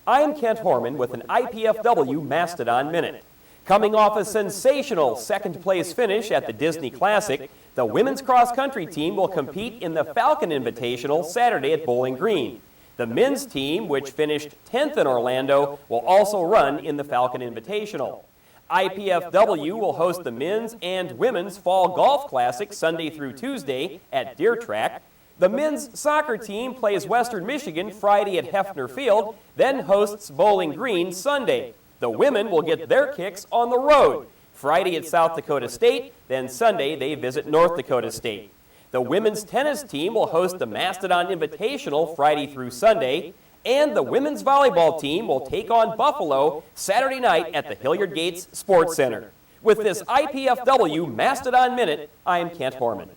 I am Kent Horman with an IPFW Mastodon Minute. Coming off a sensational second-place finish at the Disney Classic, the women's cross-country team will compete in the Falcon Invitational Saturday at Bowling Green. The men's team, which finished 10th in Orlando, will also run in the Falcon Invitational. IPFW will host the men's and women's Fall Golf Classic Sunday through Tuesday at Deer Track. The men's soccer team plays Western Michigan Friday at Hefner Field, then hosts Bowling Green Sunday. The women will get their kicks on the road. Friday at South Dakota State, then Sunday they visit North Dakota State. The women's tennis team will host the Mastodon Invitational Friday through Sunday, and the women's volleyball team will take on Buffalo Saturday night at the Hilliard Gates Sports Center. With this IPFW Mastodon Minute, I am Kent Horman.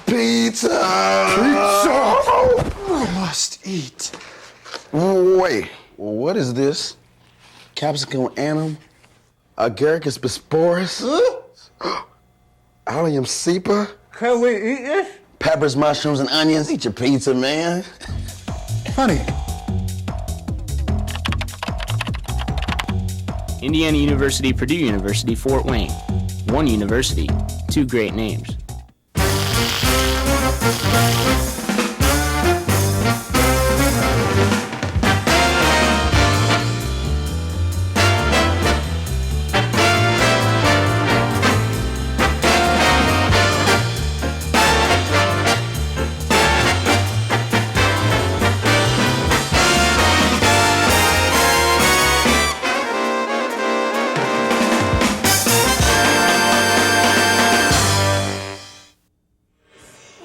Pizza! I must eat. Wait, what is this? Capsicum annum? Agaricus bisporus? Allium cepa? Can we eat this? Peppers, mushrooms, and onions. Eat your pizza, man. Honey. Indiana University, Purdue University, Fort Wayne. One university, two great names.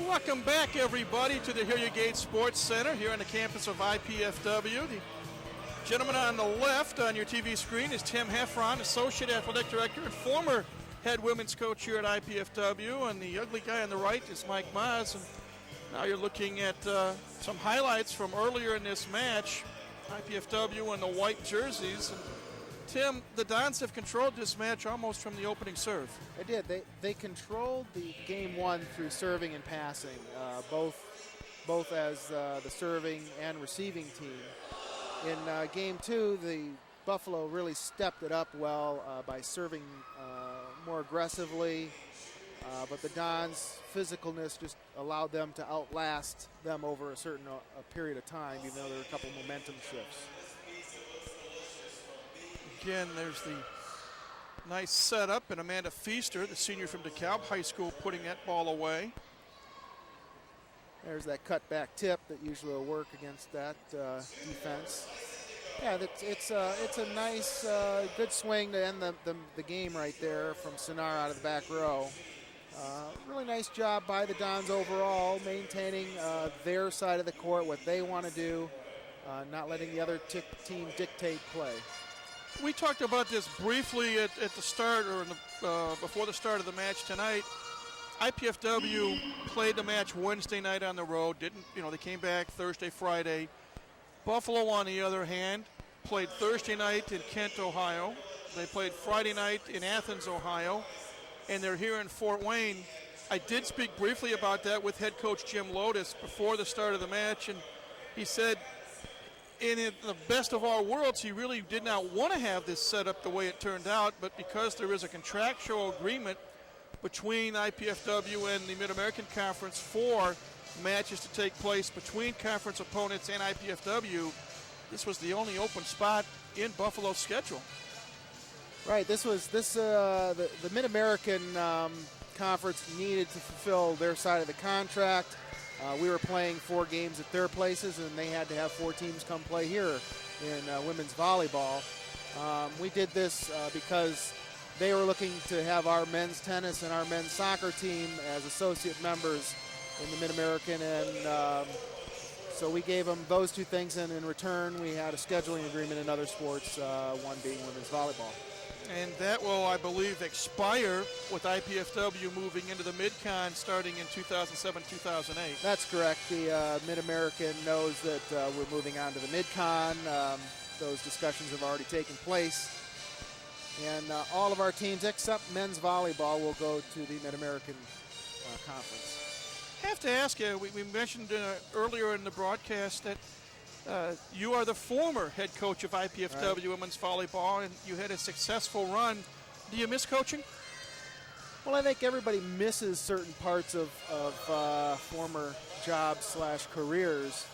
Welcome back, everybody, to the Hilliard Gates Sports Center here on the campus of IPFW. The gentleman on the left on your TV screen is Tim Heffron, Associate Athletic Director and former head women's coach here at IPFW. And the ugly guy on the right is Mike Maas. And now you're looking at some highlights from earlier in this match. IPFW in the white jerseys. And Tim, the Dons have controlled this match almost from the opening serve. They did. They controlled the game one through serving and passing, both as the serving and receiving team. In game two, the Buffalo really stepped it up well by serving more aggressively, but the Dons' physicalness just allowed them to outlast them over a certain period of time, even though there were a couple momentum shifts. Again, there's the nice setup, and Amanda Feaster, the senior from DeKalb High School, putting that ball away. There's that cutback tip that usually will work against that defense. Yeah, it's a nice, good swing to end the game right there from Sinar out of the back row. Really nice job by the Dons overall, maintaining their side of the court, what they want to do, not letting the other team dictate play. We talked about this briefly at the start or before the start of the match tonight. IPFW played the match Wednesday night on the road. They came back Thursday, Friday. Buffalo, on the other hand, played Thursday night in Kent, Ohio. They played Friday night in Athens, Ohio, and they're here in Fort Wayne. I did speak briefly about that with head coach Jim Lotus before the start of the match, and he said, in the best of all worlds, he really did not want to have this set up the way it turned out, but because there is a contractual agreement between IPFW and the Mid-American Conference for matches to take place between conference opponents and IPFW, this was the only open spot in Buffalo's schedule. Right, the Mid-American Conference needed to fulfill their side of the contract. We were playing 4 games at their places, and they had to have 4 teams come play here in women's volleyball. We did this because they were looking to have our men's tennis and our men's soccer team as associate members in the Mid-American, and so we gave them those two things, and in return we had a scheduling agreement in other sports, one being women's volleyball. And that will, I believe, expire with IPFW moving into the Mid-Con starting in 2007-2008. That's correct. The Mid-American knows that we're moving on to the Mid-Con. Those discussions have already taken place. And all of our teams except men's volleyball will go to the Mid-American Conference. I have to ask you, we mentioned earlier in the broadcast that you are the former head coach of IPFW women's volleyball, and you had a successful run. Do you miss coaching? Well, I think everybody misses certain parts of former jobs/careers.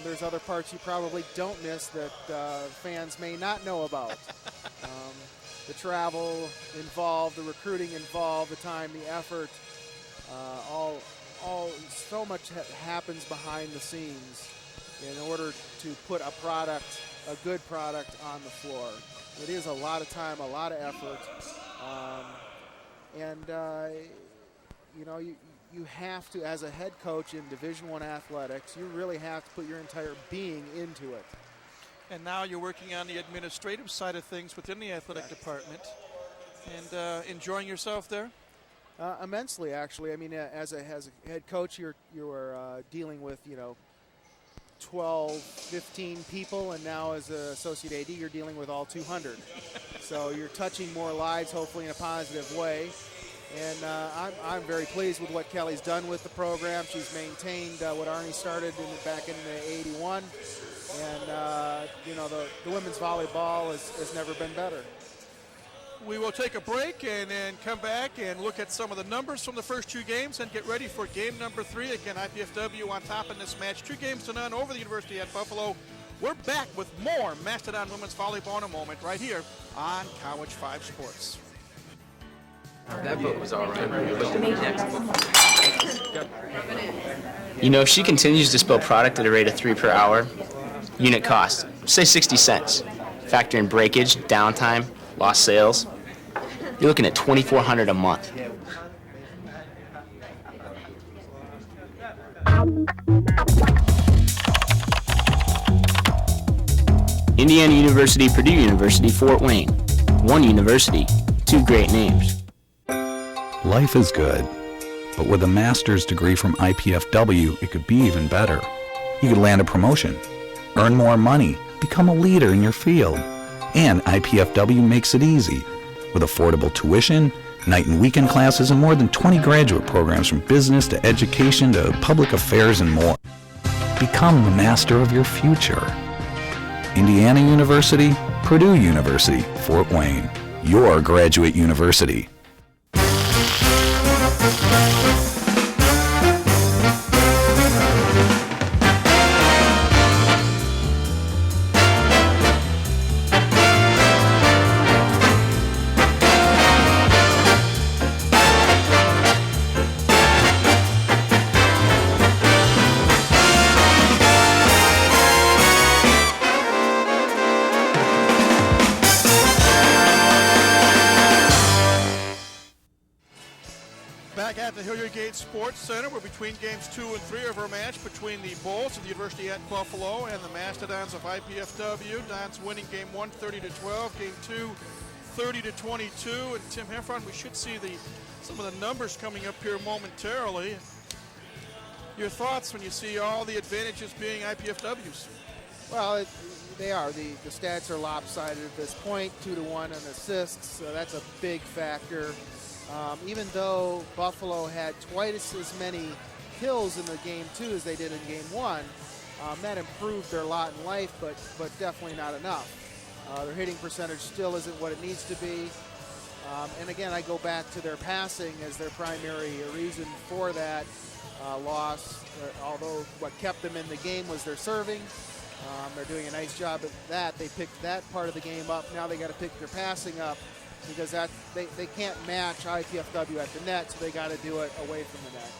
There's other parts you probably don't miss that fans may not know about. The travel involved, the recruiting involved, the time, the effort, all so much happens behind the scenes in order to put a good product on the floor. It is a lot of time, a lot of effort, you have to, as a head coach in Division I athletics, you really have to put your entire being into it. And now you're working on the administrative side of things within the athletic department, and enjoying yourself there? Immensely, actually. I mean, as a head coach, you're dealing with 12, 15 people, and now as an associate AD, you're dealing with all 200. So you're touching more lives, hopefully in a positive way. And I'm very pleased with what Kelly's done with the program. She's maintained what Arnie started back in '81, and the women's volleyball has never been better. We will take a break and then come back and look at some of the numbers from the first two games and get ready for game number 3. Again, IPFW on top in this match, 2-0 over the University at Buffalo. We're back with more Mastodon women's volleyball in a moment right here on College 5 Sports. That vote was all right. But the next one. You know, if she continues to spill product at a rate of 3 per hour, unit cost, say 60 cents. Factor in breakage, downtime, lost sales, you're looking at $2,400 a month. Indiana University, Purdue University, Fort Wayne. One university, two great names. Life is good, but with a master's degree from IPFW, it could be even better. You could land a promotion, earn more money, become a leader in your field. And IPFW makes it easy, with affordable tuition, night and weekend classes, and more than 20 graduate programs from business to education to public affairs and more. Become the master of your future. Indiana University, Purdue University, Fort Wayne, your graduate university. Sports Center. We're between games 2 and 3 of our match between the Bulls of the University at Buffalo and the Mastodons of IPFW. Dons winning game 1 30-12, game 2 30-22. And Tim Heffron, we should see some of the numbers coming up here momentarily. Your thoughts when you see all the advantages being IPFW's? Well, they are. The stats are lopsided at this point, 2-1 in assists. So that's a big factor. Even though Buffalo had twice as many kills in the game 2 as they did in game 1, that improved their lot in life, but definitely not enough. Their hitting percentage still isn't what it needs to be. And again, I go back to their passing as their primary reason for that loss, although what kept them in the game was their serving. They're doing a nice job at that. They picked that part of the game up. Now they got to pick their passing up, because they can't match IPFW at the net, so they got to do it away from the net.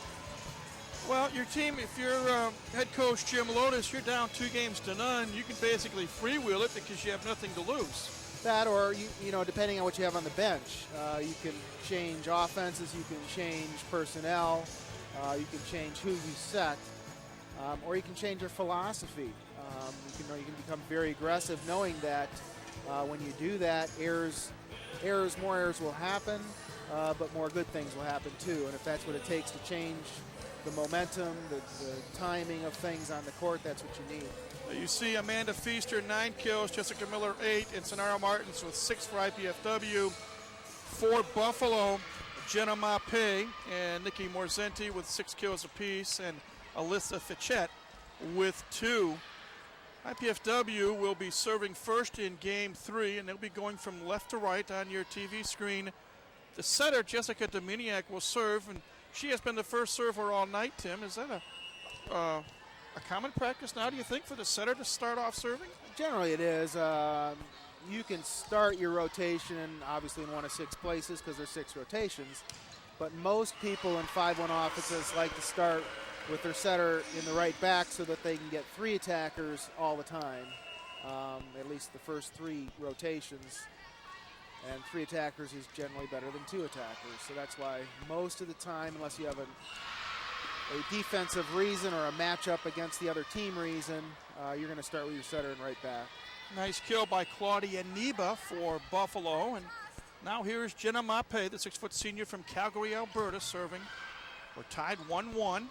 Well, your team, if you're head coach Jim Lotus, you're down 2-0. You can basically freewheel it because you have nothing to lose. That, or you know, depending on what you have on the bench, you can change offenses, you can change personnel, you can change who you set, or you can change your philosophy. You can become very aggressive, knowing that when you do that, more errors will happen, but more good things will happen too. And if that's what it takes to change the momentum, the timing of things on the court, that's what you need. You see Amanda Feaster, 9 kills, Jessica Miller, 8, and Sonara Martins with 6 for IPFW. For Buffalo, Jenna Mape and Nikki Morzenti with 6 kills apiece, and Alyssa Fichette with 2. IPFW will be serving first in Game 3, and they'll be going from left to right on your TV screen. The setter, Jessica Dominiak, will serve, and she has been the first server all night, Tim. Is that a common practice now, do you think, for the setter to start off serving? Generally it is. You can start your rotation, obviously, in one of 6 places because there's 6 rotations, but most people in 5-1 offenses like to start with their setter in the right back so that they can get 3 attackers all the time, at least the first 3 rotations. And 3 attackers is generally better than 2 attackers. So that's why most of the time, unless you have a defensive reason or a matchup against the other team reason, you're going to start with your setter and right back. Nice kill by Claudia Neba for Buffalo. And now here's Jenna Mape, the 6-foot senior from Calgary, Alberta, serving. We're tied 1-1. Right.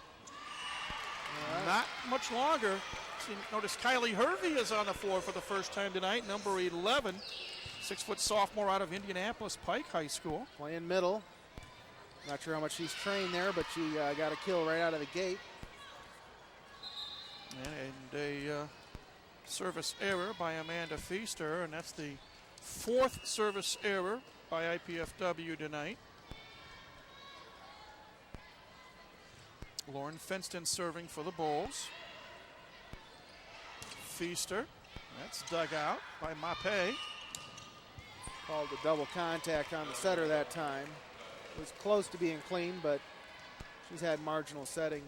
Not much longer. Notice Kylie Hervey is on the floor for the first time tonight, number 11. 6-foot sophomore out of Indianapolis Pike High School. Playing middle. Not sure how much she's trained there, but she got a kill right out of the gate. And a service error by Amanda Feaster, and that's the 4th service error by IPFW tonight. Lauren Fenston serving for the Bulls. Feaster, that's dug out by Mape. Called the double contact on the setter that time. It was close to being clean, but she's had marginal setting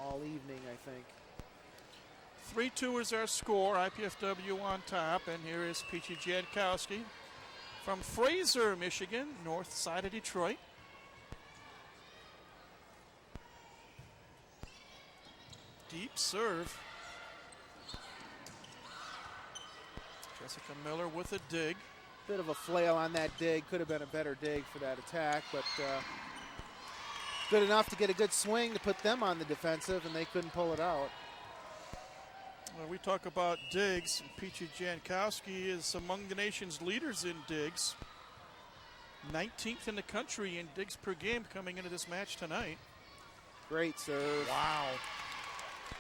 all evening, I think. 3-2 is our score. IPFW on top, and here is Peachy Jankowski from Fraser, Michigan, north side of Detroit. Deep serve. Jessica Miller with a dig. Bit of a flail on that dig. Could have been a better dig for that attack, but good enough to get a good swing to put them on the defensive, and they couldn't pull it out. When we talk about digs, Peachy Jankowski is among the nation's leaders in digs. 19th in the country in digs per game coming into this match tonight. Great serve. Wow.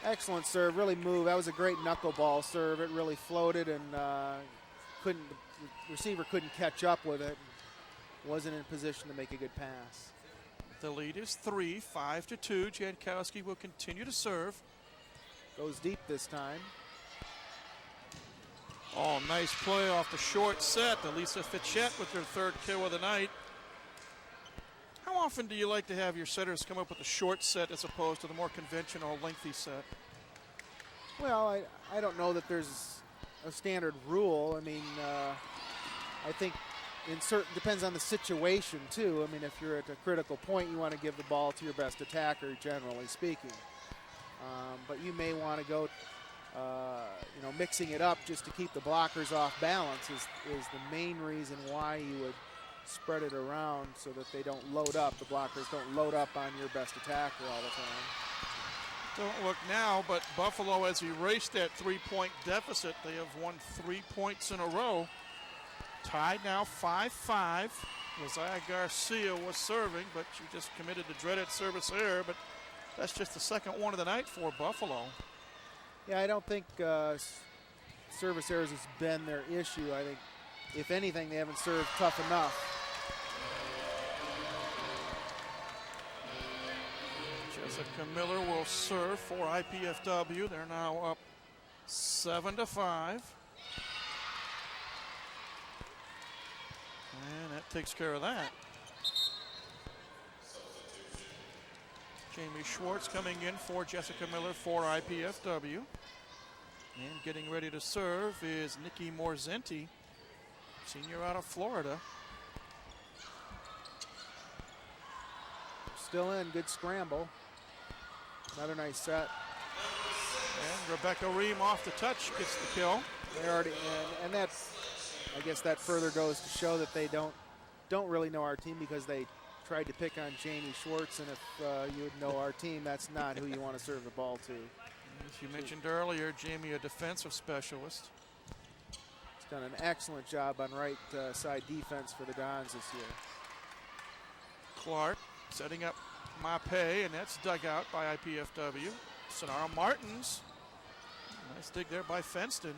Excellent serve. Really moved. That was a great knuckleball serve. It really floated, and the receiver couldn't catch up with it. Wasn't in position to make a good pass. The lead is 3, 5-2. Jankowski will continue to serve. Goes deep this time. Oh, nice play off the short set. Elisa Fichette with her 3rd kill of the night. How often do you like to have your setters come up with a short set as opposed to the more conventional lengthy set? Well, I don't know that there's a standard rule. I mean, I think depends on the situation too. I mean, if you're at a critical point, you want to give the ball to your best attacker, generally speaking. But you may want to go, mixing it up just to keep the blockers off balance is the main reason why you would spread it around so that they don't load up. The blockers don't load up on your best attacker all the time. Don't look now, but Buffalo has erased that 3-point deficit. They have won 3 points in a row. Tied now 5-5. Mosiah Garcia was serving, but she just committed the dreaded service error, but that's just the 2nd one of the night for Buffalo. Yeah, I don't think service errors has been their issue. I think, if anything, they haven't served tough enough. Jessica Miller will serve for IPFW. They're now up 7-5. And that takes care of that. Jamie Schwartz coming in for Jessica Miller for IPFW. And getting ready to serve is Nikki Morzenti Senior out of Florida. Still in, good scramble. Another nice set. And Rebecca Ream off the touch gets the kill. They already, and that's, I guess that further goes to show that they don't really know our team, because they tried to pick on Jamie Schwartz, and if you would know our team, that's not who you want to serve the ball to. As you mentioned earlier, Jamie, a defensive specialist. He's done an excellent job on right side defense for the Dons this year. Clark setting up Mape, and that's dug out by IPFW. Sonara Martins. Nice dig there by Fenston.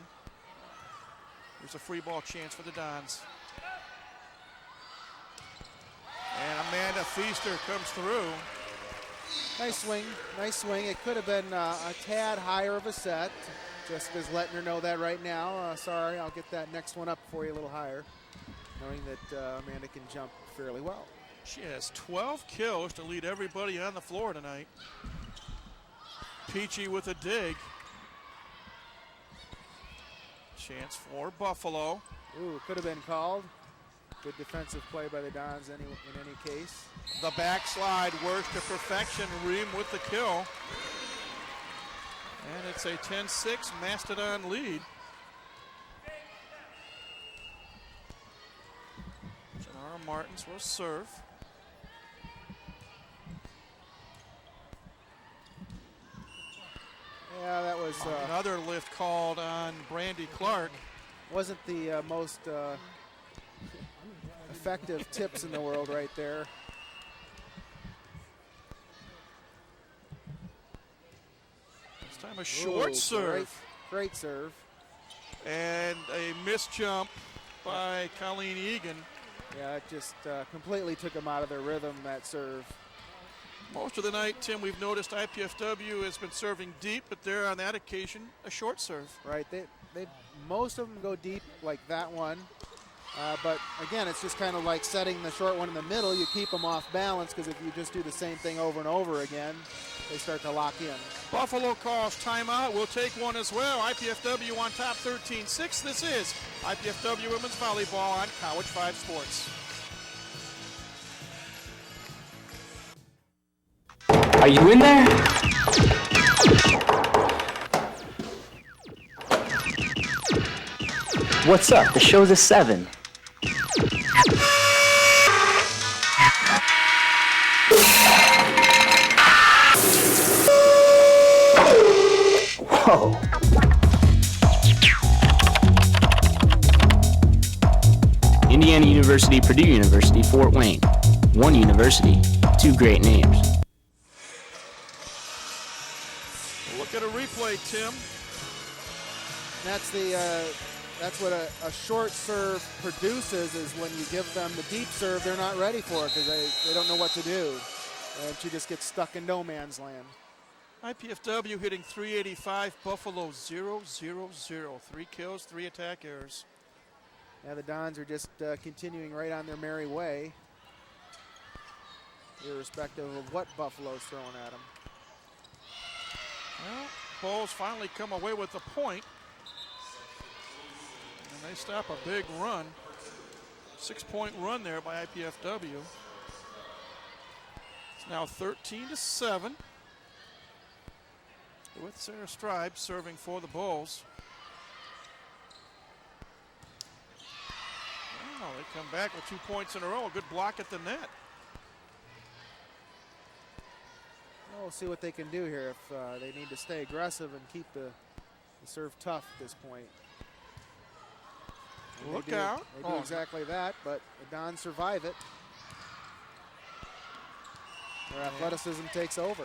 There's a free ball chance for the Dons. And Amanda Feaster comes through. Nice swing, nice swing. It could have been a tad higher of a set. Jessica's letting her know that right now. Sorry, I'll get that next one up for you a little higher, knowing that Amanda can jump fairly well. She has 12 kills to lead everybody on the floor tonight. Peachy with a dig. Chance for Buffalo. Ooh, could have been called. Good defensive play by the Dons in any case. The backslide works to perfection. Ream with the kill. And it's a 10-6 Mastodon lead. Sonara Martins will serve. Yeah, that was another lift called on Brandy Clark. Wasn't the most effective tips in the world right there. This time a short serve. Great serve. And a missed jump by Colleen Egan. Yeah, it just completely took them out of their rhythm, that serve. Most of the night, Tim, we've noticed IPFW has been serving deep, but they're on that occasion a short serve. Right, they most of them go deep like that one. But again, it's just kind of like setting the short one in the middle. You keep them off balance, because if you just do the same thing over and over again, they start to lock in. Buffalo calls timeout. We'll take one as well. IPFW on top 13-6. This is IPFW Women's Volleyball on College 5 Sports. Are you in there? What's up? The show's at 7. Whoa. Indiana University, Purdue University, Fort Wayne. One university, two great names. Look at a replay, Tim. That's what a short serve produces, is when you give them the deep serve, they're not ready for it, because they don't know what to do. And she just gets stuck in no man's land. IPFW hitting 385, Buffalo 0-0-0. 3 kills, 3 attack errors. Yeah, the Dons are just continuing right on their merry way, irrespective of what Buffalo's throwing at them. Well, Bulls finally come away with the point. And they stop a big run. 6-point run there by IPFW. It's now 13-7. With Sarah Stribe serving for the Bulls. Oh, they come back with 2 points in a row. Good block at the net. Well, we'll see what they can do here, if they need to stay aggressive and keep the serve tough at this point. And Look out. They do exactly that, but the Dons survive it. Their athleticism takes over.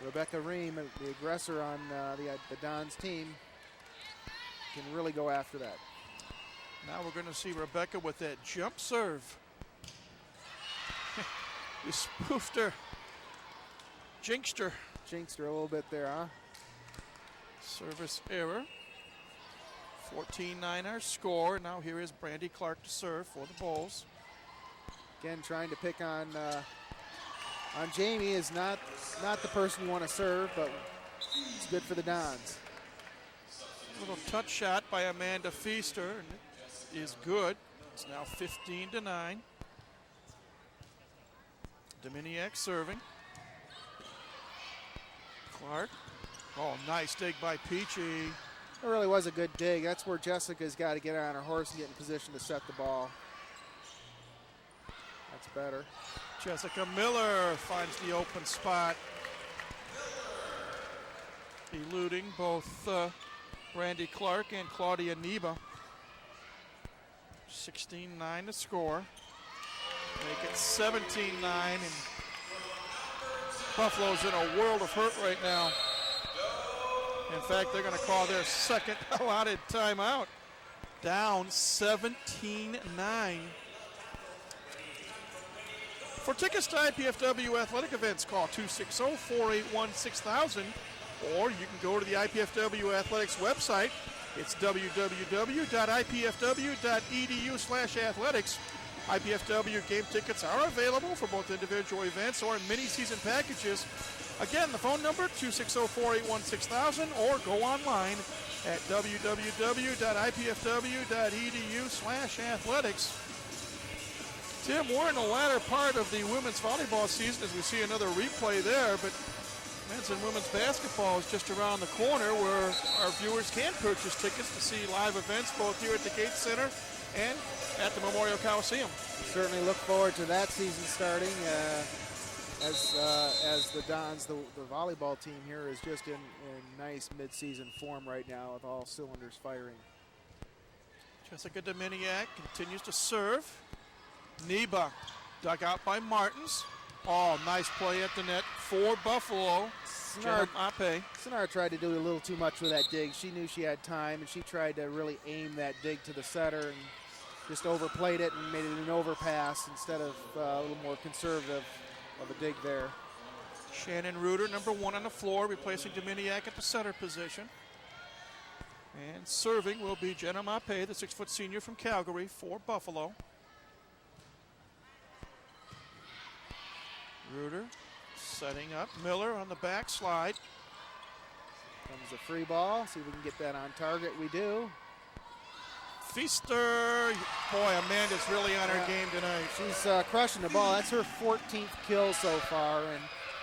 Rebecca Ream, the aggressor on the Dons team, can really go after that. Now we're going to see Rebecca with that jump serve. You spoofed her. Jinxed her. Jinxed her a little bit there, huh? Service error. 14-9 our score. Now here is Brandy Clark to serve for the Bulls. Again, trying to pick on Jamie is not the person you want to serve, but it's good for the Dons. A little touch shot by Amanda Feaster. And is good. It's now 15-9. Dominiak serving. Clark. Oh, nice dig by Peachy. It really was a good dig. That's where Jessica's got to get on her horse and get in position to set the ball. That's better. Jessica Miller finds the open spot. Eluding both Brandy Clark and Claudia Neba. 16-9 to score. Make it 17-9, and Buffalo's in a world of hurt right now. In fact, they're going to call their second allotted timeout. Down 17-9. For tickets to IPFW athletic events, call 260-481-6000, or you can go to the IPFW Athletics website. It's www.ipfw.edu/athletics. IPFW game tickets are available for both individual events or mini-season packages. Again, the phone number, 260-481-6000, or go online at www.ipfw.edu/athletics. Tim, we're in the latter part of the women's volleyball season as we see another replay there, but men's and women's basketball is just around the corner where our viewers can purchase tickets to see live events both here at the Gates Center and at the Memorial Coliseum. Certainly look forward to that season starting as the Dons, the volleyball team here, is just in nice mid-season form right now with all cylinders firing. Jessica Dominiak continues to serve. Neba dug out by Martins. Oh, nice play at the net for Buffalo. Sinar tried to do a little too much with that dig. She knew she had time, and she tried to really aim that dig to the setter and just overplayed it and made it an overpass instead of a little more conservative of a dig there. Shannon Reuter, number 1 on the floor, replacing Dominiak at the setter position. And serving will be Jenna Mape, the 6-foot senior from Calgary for Buffalo. Reuter setting up. Miller on the backslide. Comes a free ball. See if we can get that on target. We do. Feaster. Boy, Amanda's really on her game tonight. She's crushing the ball. That's her 14th kill so far.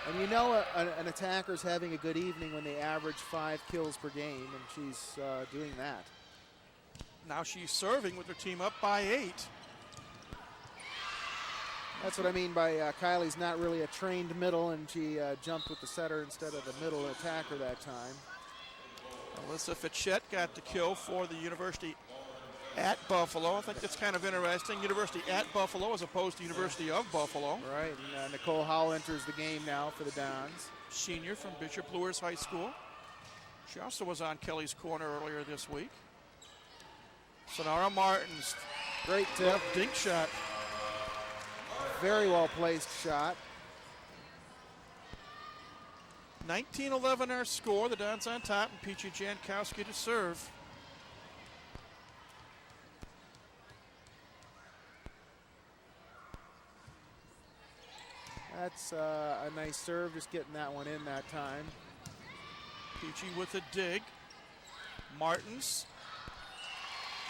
And you know an attacker's having a good evening when they average 5 kills per game, and she's doing that. Now she's serving with her team up by 8. That's what I mean by Kylie's not really a trained middle, and she jumped with the setter instead of the middle attacker that time. Alyssa Fichette got the kill for the University at Buffalo. I think that's kind of interesting. University at Buffalo as opposed to University of Buffalo. Right, and Nicole Howell enters the game now for the Dons. Senior from Bishop Luers High School. She also was on Kelly's corner earlier this week. Sonara Martins. Great tip. Dink shot. Very well placed shot. 19-11 our score. The Dons on top, and Peachy Jankowski to serve. That's a nice serve, just getting that one in that time. Peachy with a dig. Martins.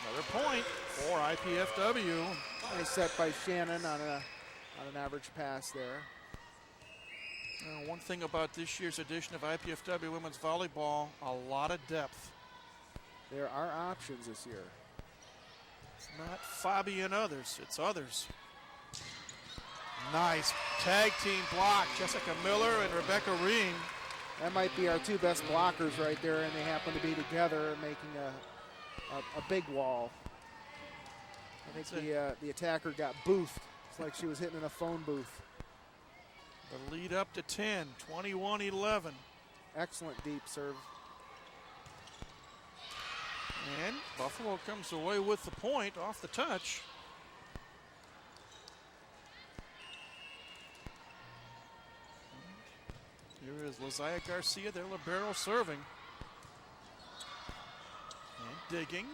Another point for IPFW. Nice set by Shannon on an average pass there. One thing about this year's edition of IPFW Women's Volleyball, a lot of depth. There are options this year. It's not Fabi and others, it's others. Nice tag team block. Jessica Miller and Rebecca Ream. That might be our 2 best blockers right there, and they happen to be together making a big wall. I think the attacker got boofed. It's like she was hitting in a phone booth. The lead up to 10, 21-11. Excellent deep serve. And Buffalo comes away with the point off the touch. Here is Lizaya Garcia, their libero, serving. And digging.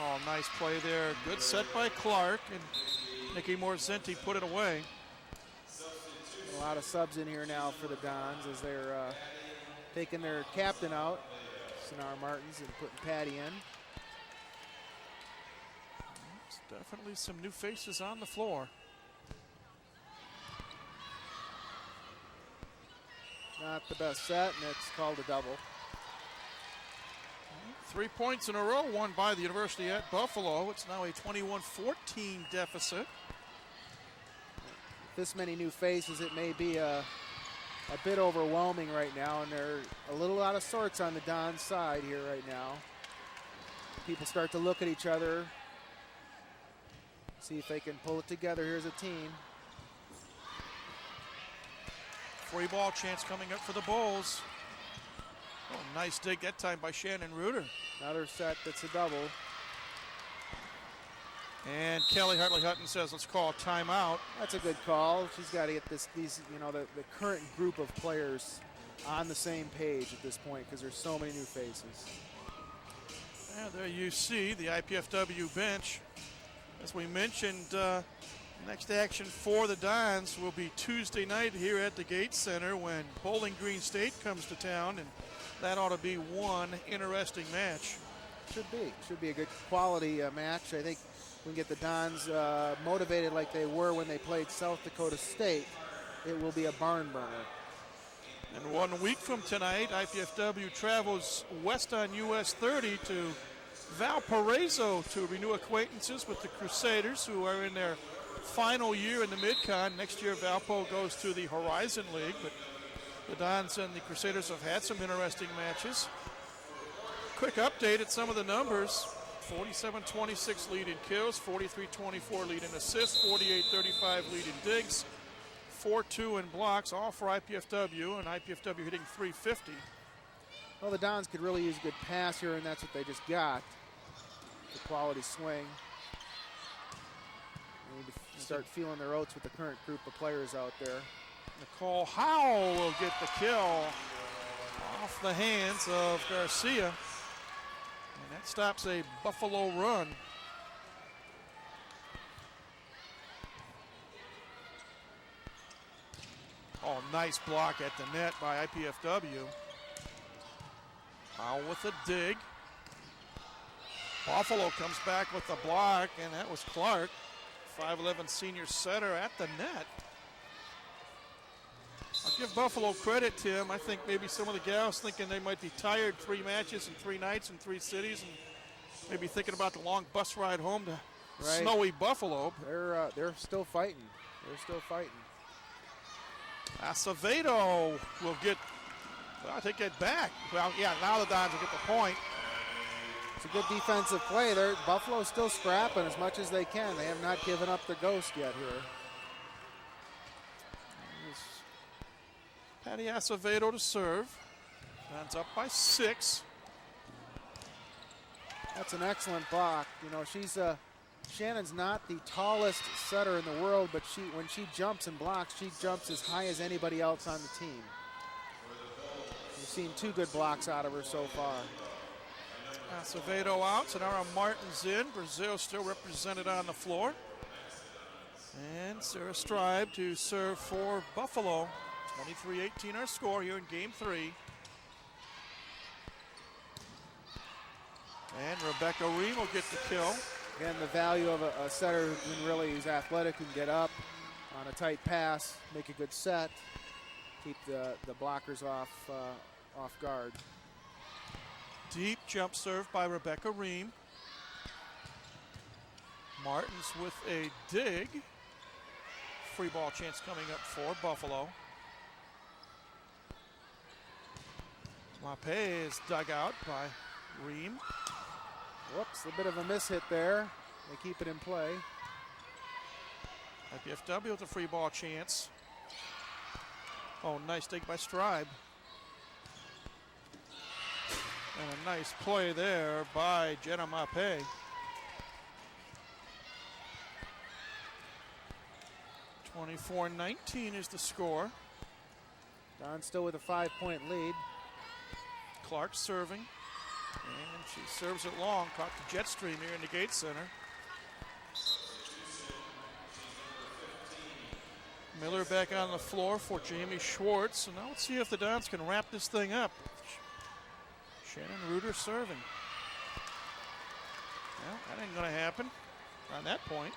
Oh, nice play there. Good set by Clark, and Nikki Morzenti put it away. A lot of subs in here now for the Dons as they're taking their captain out, Sonara Martins, and putting Patty in. Definitely some new faces on the floor. Not the best set, and it's called a double. 3 points in a row won by the University at Buffalo. It's now a 21-14 deficit. This many new faces, it may be a bit overwhelming right now, and they're a little out of sorts on the Dons side here right now. People start to look at each other, see if they can pull it together here as a team. Free ball chance coming up for the Bulls. Oh, nice dig that time by Shannon Reuter. Another set that's a double. And Kelly Hartley-Hutton says, let's call a timeout. That's a good call. She's got to get the current group of players on the same page at this point because there's so many new faces. Yeah, there you see the IPFW bench. As we mentioned, next action for the Dons will be Tuesday night here at the Gates Center when Bowling Green State comes to town, and that ought to be one interesting match. Should be a good quality match. I think we can get the Dons motivated like they were when they played South Dakota State. It will be a barn burner. And 1 week from tonight, IPFW travels west on US 30 to Valparaiso to renew acquaintances with the Crusaders, who are in their final year in the Mid-Con. Next year, Valpo goes to the Horizon League, but the Dons and the Crusaders have had some interesting matches. Quick update at some of the numbers. 47-26 lead in kills, 43-24 lead in assists, 48-35 lead in digs, 4-2 in blocks, all for IPFW, and IPFW hitting .350. Well, the Dons could really use a good pass here, and that's what they just got. The quality swing. They need to start feeling their oats with the current group of players out there. Nicole Howell will get the kill off the hands of Garcia. And that stops a Buffalo run. Oh, nice block at the net by IPFW. Howell with a dig. Buffalo comes back with the block, and that was Clark, 5'11 senior setter at the net. I'll give Buffalo credit, Tim. I think maybe some of the gals thinking they might be tired, 3 matches and 3 nights in 3 cities, and maybe thinking about the long bus ride home to snowy Buffalo. They're still fighting. They're still fighting. Acevedo will get, well, I take that back. Well, yeah, now the Dons will get the point. It's a good defensive play. Buffalo's still scrapping as much as they can. They have not given up the ghost yet here. Patty Acevedo to serve. Dons up by 6. That's an excellent block. You know, Shannon's not the tallest setter in the world, but when she jumps and blocks, she jumps as high as anybody else on the team. We've seen 2 good blocks out of her so far. Acevedo out, Sonara Martin's in. Brazil still represented on the floor. And Sarah Stribe to serve for Buffalo. 23-18 our score here in game 3. And Rebecca Ream will get the kill. Again, the value of a setter who's athletic, who can get up on a tight pass, make a good set, keep the blockers off guard. Deep jump serve by Rebecca Ream. Martins with a dig. Free ball chance coming up for Buffalo. Lape is dug out by Ream. Whoops, a bit of a mishit there. They keep it in play. IPFW with a free ball chance. Oh, nice dig by Stribe. And a nice play there by Jenna Mape. 24-19 is the score. Don still with a 5-point lead. Clark serving. And she serves it long. Caught the jet stream here in the Gates Center. Miller back on the floor for Jamie Schwartz. So now let's see if the Dons can wrap this thing up. Shannon Reuter serving. Well, that ain't going to happen. on that point.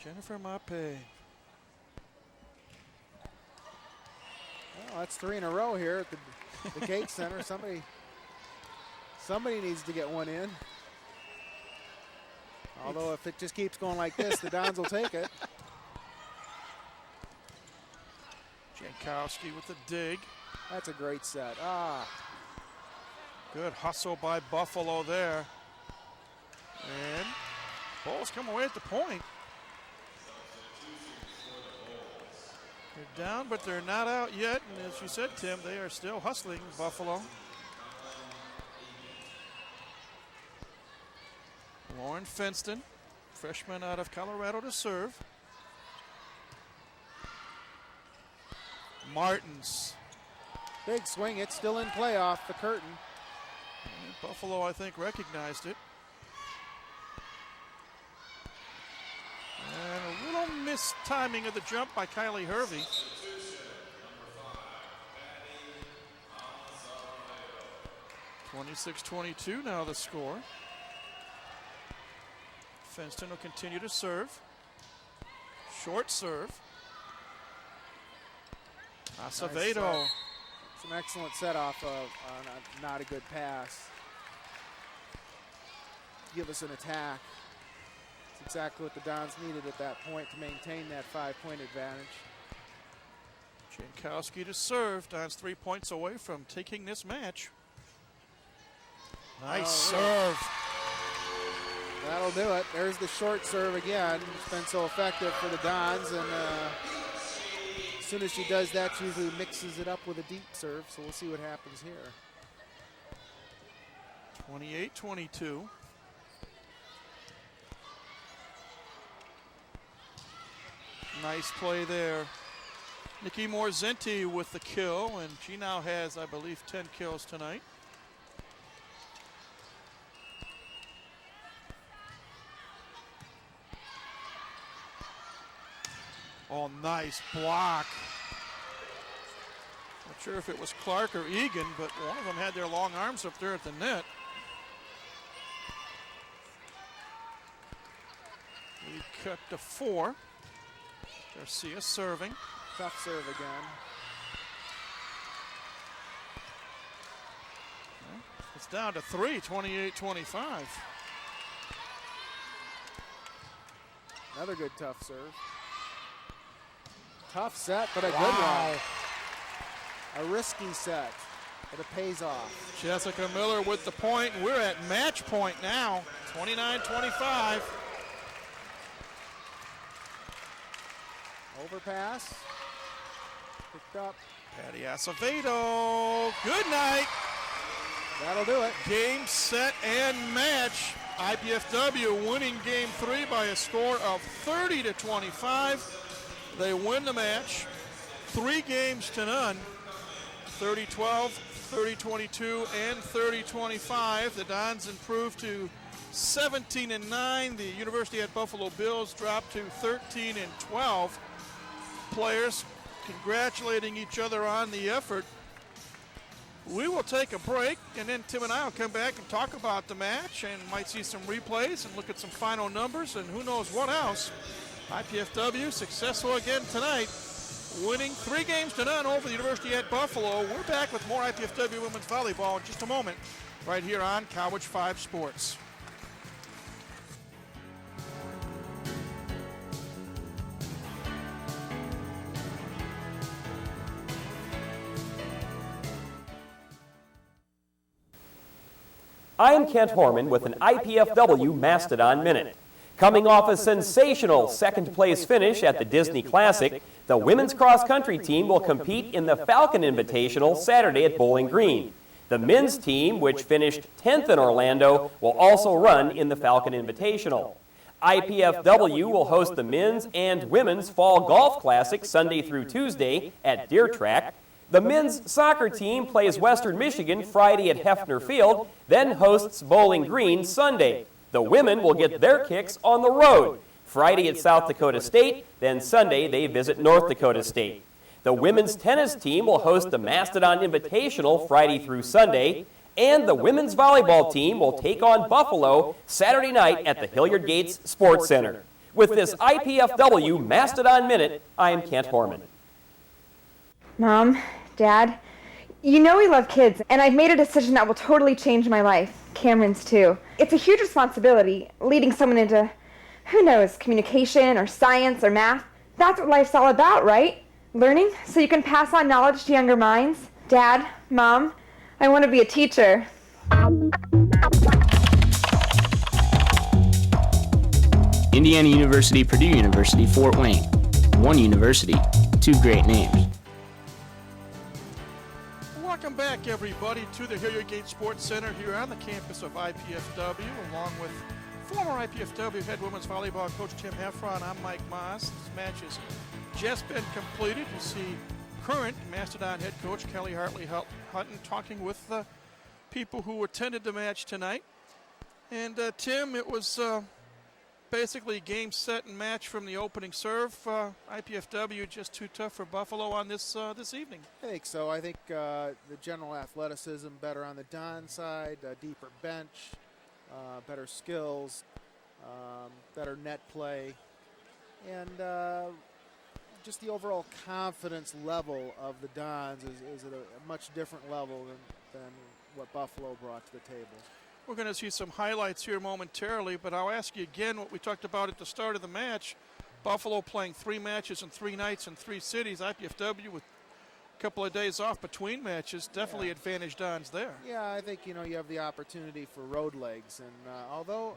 Jennifer Mape. Well, that's 3 in a row here at the Gate Center. Somebody needs to get one in. Although if it just keeps going like this, the Dons will take it. Jankowski with the dig. That's a great set. Good hustle by Buffalo there. And Bulls come away at the point. They're down, but they're not out yet. And as you said, Tim, they are still hustling, Buffalo. Lauren Fenston, freshman out of Colorado, to serve. Martins. Big swing. It's still in play off the curtain. And Buffalo, I think, recognized it. And a little missed timing of the jump by Kylie Hervey. (26-22) now the score. Fenston will continue to serve. Short serve. Acevedo. Nice, it's an excellent set off of not a good pass. Give us an attack. It's exactly what the Dons needed at that point to maintain that 5-point advantage. Jankowski to serve. Dons 3 points away from taking this match. Nice serve. That'll do it. There's the short serve again. It's been so effective for the Dons, and as soon as she does that, she usually mixes it up with a deep serve, so we'll see what happens here. 28-22. Nice play there. Nikki Morzenti with the kill, and she now has, I believe, 10 kills tonight. Oh, nice block. Not sure if it was Clark or Egan, but one of them had their long arms up there at the net. Lead cut to 4. Garcia serving. Tough serve again. It's down to 3, 28-25. Another good tough serve. Tough set, but a good one. A risky set, but it pays off. Jessica Miller with the point. We're at match point now, 29-25. Overpass. Picked up. Patty Acevedo. Good night. That'll do it. Game, set, and match. IPFW winning game 3 by a score of 30-25. They win the match 3 games to none. 30-12, 30-22, and 30-25. The Dons improved to 17-9. The University at Buffalo Bills dropped to 13-12. Players congratulating each other on the effort. We will take a break, and then Tim and I will come back and talk about the match and might see some replays and look at some final numbers and who knows what else. IPFW successful again tonight, winning 3 games to none over the University at Buffalo. We're back with more IPFW women's volleyball in just a moment, right here on College 5 Sports. I am Kent Horman with an IPFW Mastodon Minute. Coming off a sensational second-place finish at the Disney Classic, the women's cross-country team will compete in the Falcon Invitational Saturday at Bowling Green. The men's team, which finished 10th in Orlando, will also run in the Falcon Invitational. IPFW will host the men's and women's Fall Golf Classic Sunday through Tuesday at Deer Track. The men's soccer team plays Western Michigan Friday at Hefner Field, then hosts Bowling Green Sunday. The women will get their kicks on the road. Friday at South Dakota State, then Sunday they visit North Dakota State. The women's tennis team will host the Mastodon Invitational Friday through Sunday, and the women's volleyball team will take on Buffalo Saturday night at the Hilliard Gates Sports Center. With this IPFW Mastodon Minute, I am Kent Horman. Mom, Dad, you know we love kids, and I've made a decision that will totally change my life. Cameron's too. It's a huge responsibility, leading someone into, who knows, communication or science or math. That's what life's all about, right? Learning so you can pass on knowledge to younger minds. Dad, Mom, I want to be a teacher. Indiana University, Purdue University, Fort Wayne. One university, two great names. Welcome back, everybody, to the Hilliard Gates Sports Center here on the campus of IPFW, along with former IPFW head women's volleyball coach Tim Heffron. I'm Mike Moss. This match has just been completed. You see current Mastodon head coach Kelly Hutton talking with the people who attended the match tonight. And Tim, it was basically game, set, and match from the opening serve. IPFW just too tough for Buffalo on this evening. I think so. I think the general athleticism better on the Don side, deeper bench, better skills, better net play, and just the overall confidence level of the Dons is at a much different level than what Buffalo brought to the table. We're going to see some highlights here momentarily, but I'll ask you again what we talked about at the start of the match. Buffalo playing 3 matches in 3 nights in 3 cities. IPFW with a couple of days off between matches. Definitely advantage Dons there. Yeah, I think, you have the opportunity for road legs. And although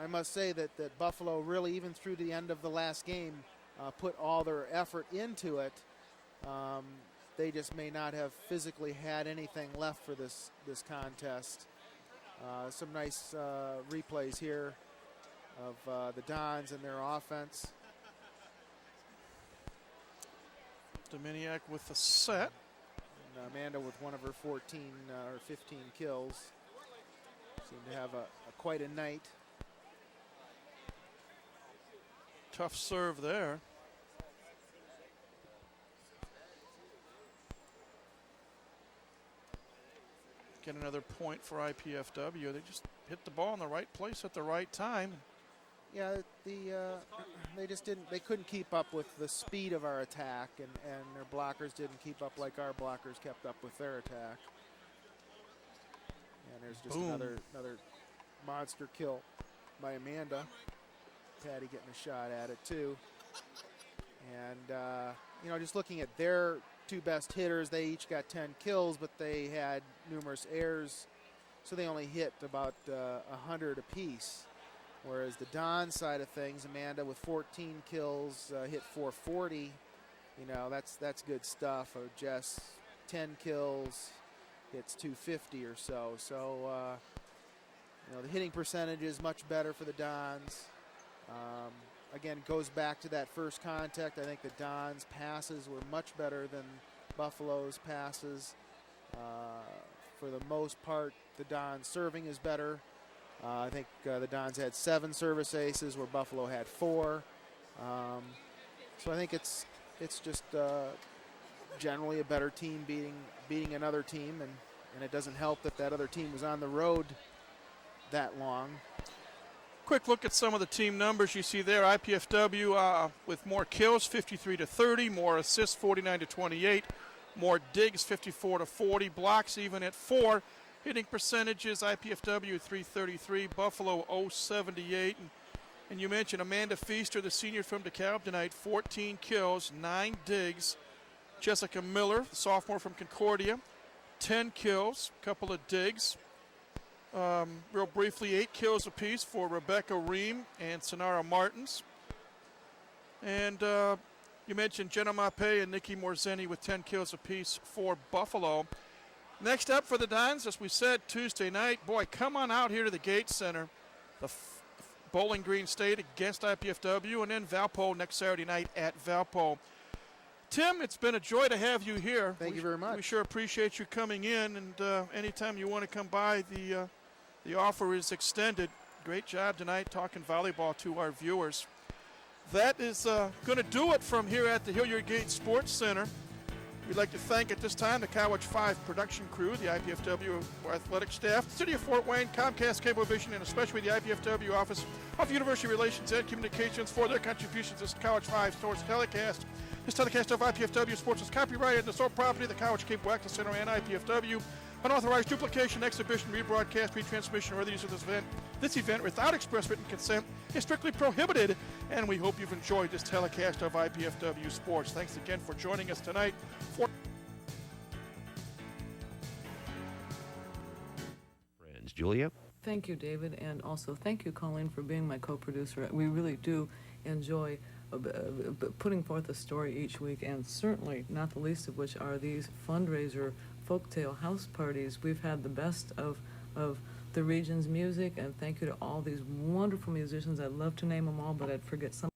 I must say that Buffalo really, even through the end of the last game, put all their effort into it, they just may not have physically had anything left for this contest. Some nice replays here of the Dons and their offense. Dominiak with the set. And Amanda with one of her 14 or 15 kills. Seemed to have quite a night. Tough serve there. Get another point for IPFW. They just hit the ball in the right place at the right time. Yeah, they couldn't keep up with the speed of our attack, and their blockers didn't keep up like our blockers kept up with their attack. And there's just another monster kill by Amanda. Patty getting a shot at it too. And just looking at their 2 best hitters, they each got 10 kills, but they had numerous errors, so they only hit about 100 apiece. Whereas the Don side of things, Amanda with 14 kills, hit 440. That's good stuff. Jess, 10 kills, hits 250 or so. So, the hitting percentage is much better for the Dons. Again, goes back to that first contact. I think the Dons' passes were much better than Buffalo's passes. For the most part, the Dons' serving is better. I think the Dons had 7 service aces where Buffalo had 4. So I think it's just generally a better team beating another team, and it doesn't help that other team was on the road that long. Quick look at some of the team numbers you see there. IPFW with more kills, 53-30, more assists, 49-28, more digs, 54-40, blocks even at 4. Hitting percentages, IPFW 333, Buffalo 078. And you mentioned Amanda Feaster, the senior from DeKalb tonight, 14 kills, 9 digs. Jessica Miller, the sophomore from Concordia, 10 kills, a couple of digs. Real briefly, 8 kills apiece for Rebecca Ream and Sonara Martins. And you mentioned Jenna Mape and Nikki Morzeni with 10 kills apiece for Buffalo. Next up for the Dons, as we said Tuesday night, boy, come on out here to the Gates Center. The Bowling Green State against IPFW, and then Valpo next Saturday night at Valpo. Tim, it's been a joy to have you here. Thank you very much. We sure appreciate you coming in, and anytime you want to come by, the offer is extended. Great job tonight talking volleyball to our viewers. That is going to do it from here at the Hilliard Gates Sports Center. We'd like to thank at this time the College 5 production crew, the IPFW athletic staff, the City of Fort Wayne, Comcast Cablevision, and especially the IPFW Office of University Relations and Communications for their contributions to this College 5 Sports telecast. This telecast of IPFW Sports is copyrighted and the sole property of the College Cable Access Center and IPFW. Unauthorized duplication, exhibition, rebroadcast, retransmission, or other use of this event without express written consent is strictly prohibited, and we hope you've enjoyed this telecast of IPFW Sports. Thanks again for joining us tonight. Friends, Julia? Thank you, David, and also thank you, Colleen, for being my co-producer. We really do enjoy putting forth a story each week, and certainly not the least of which are these fundraiser folktale house parties. We've had the best of the region's music, and thank you to all these wonderful musicians. I'd love to name them all, but I'd forget some.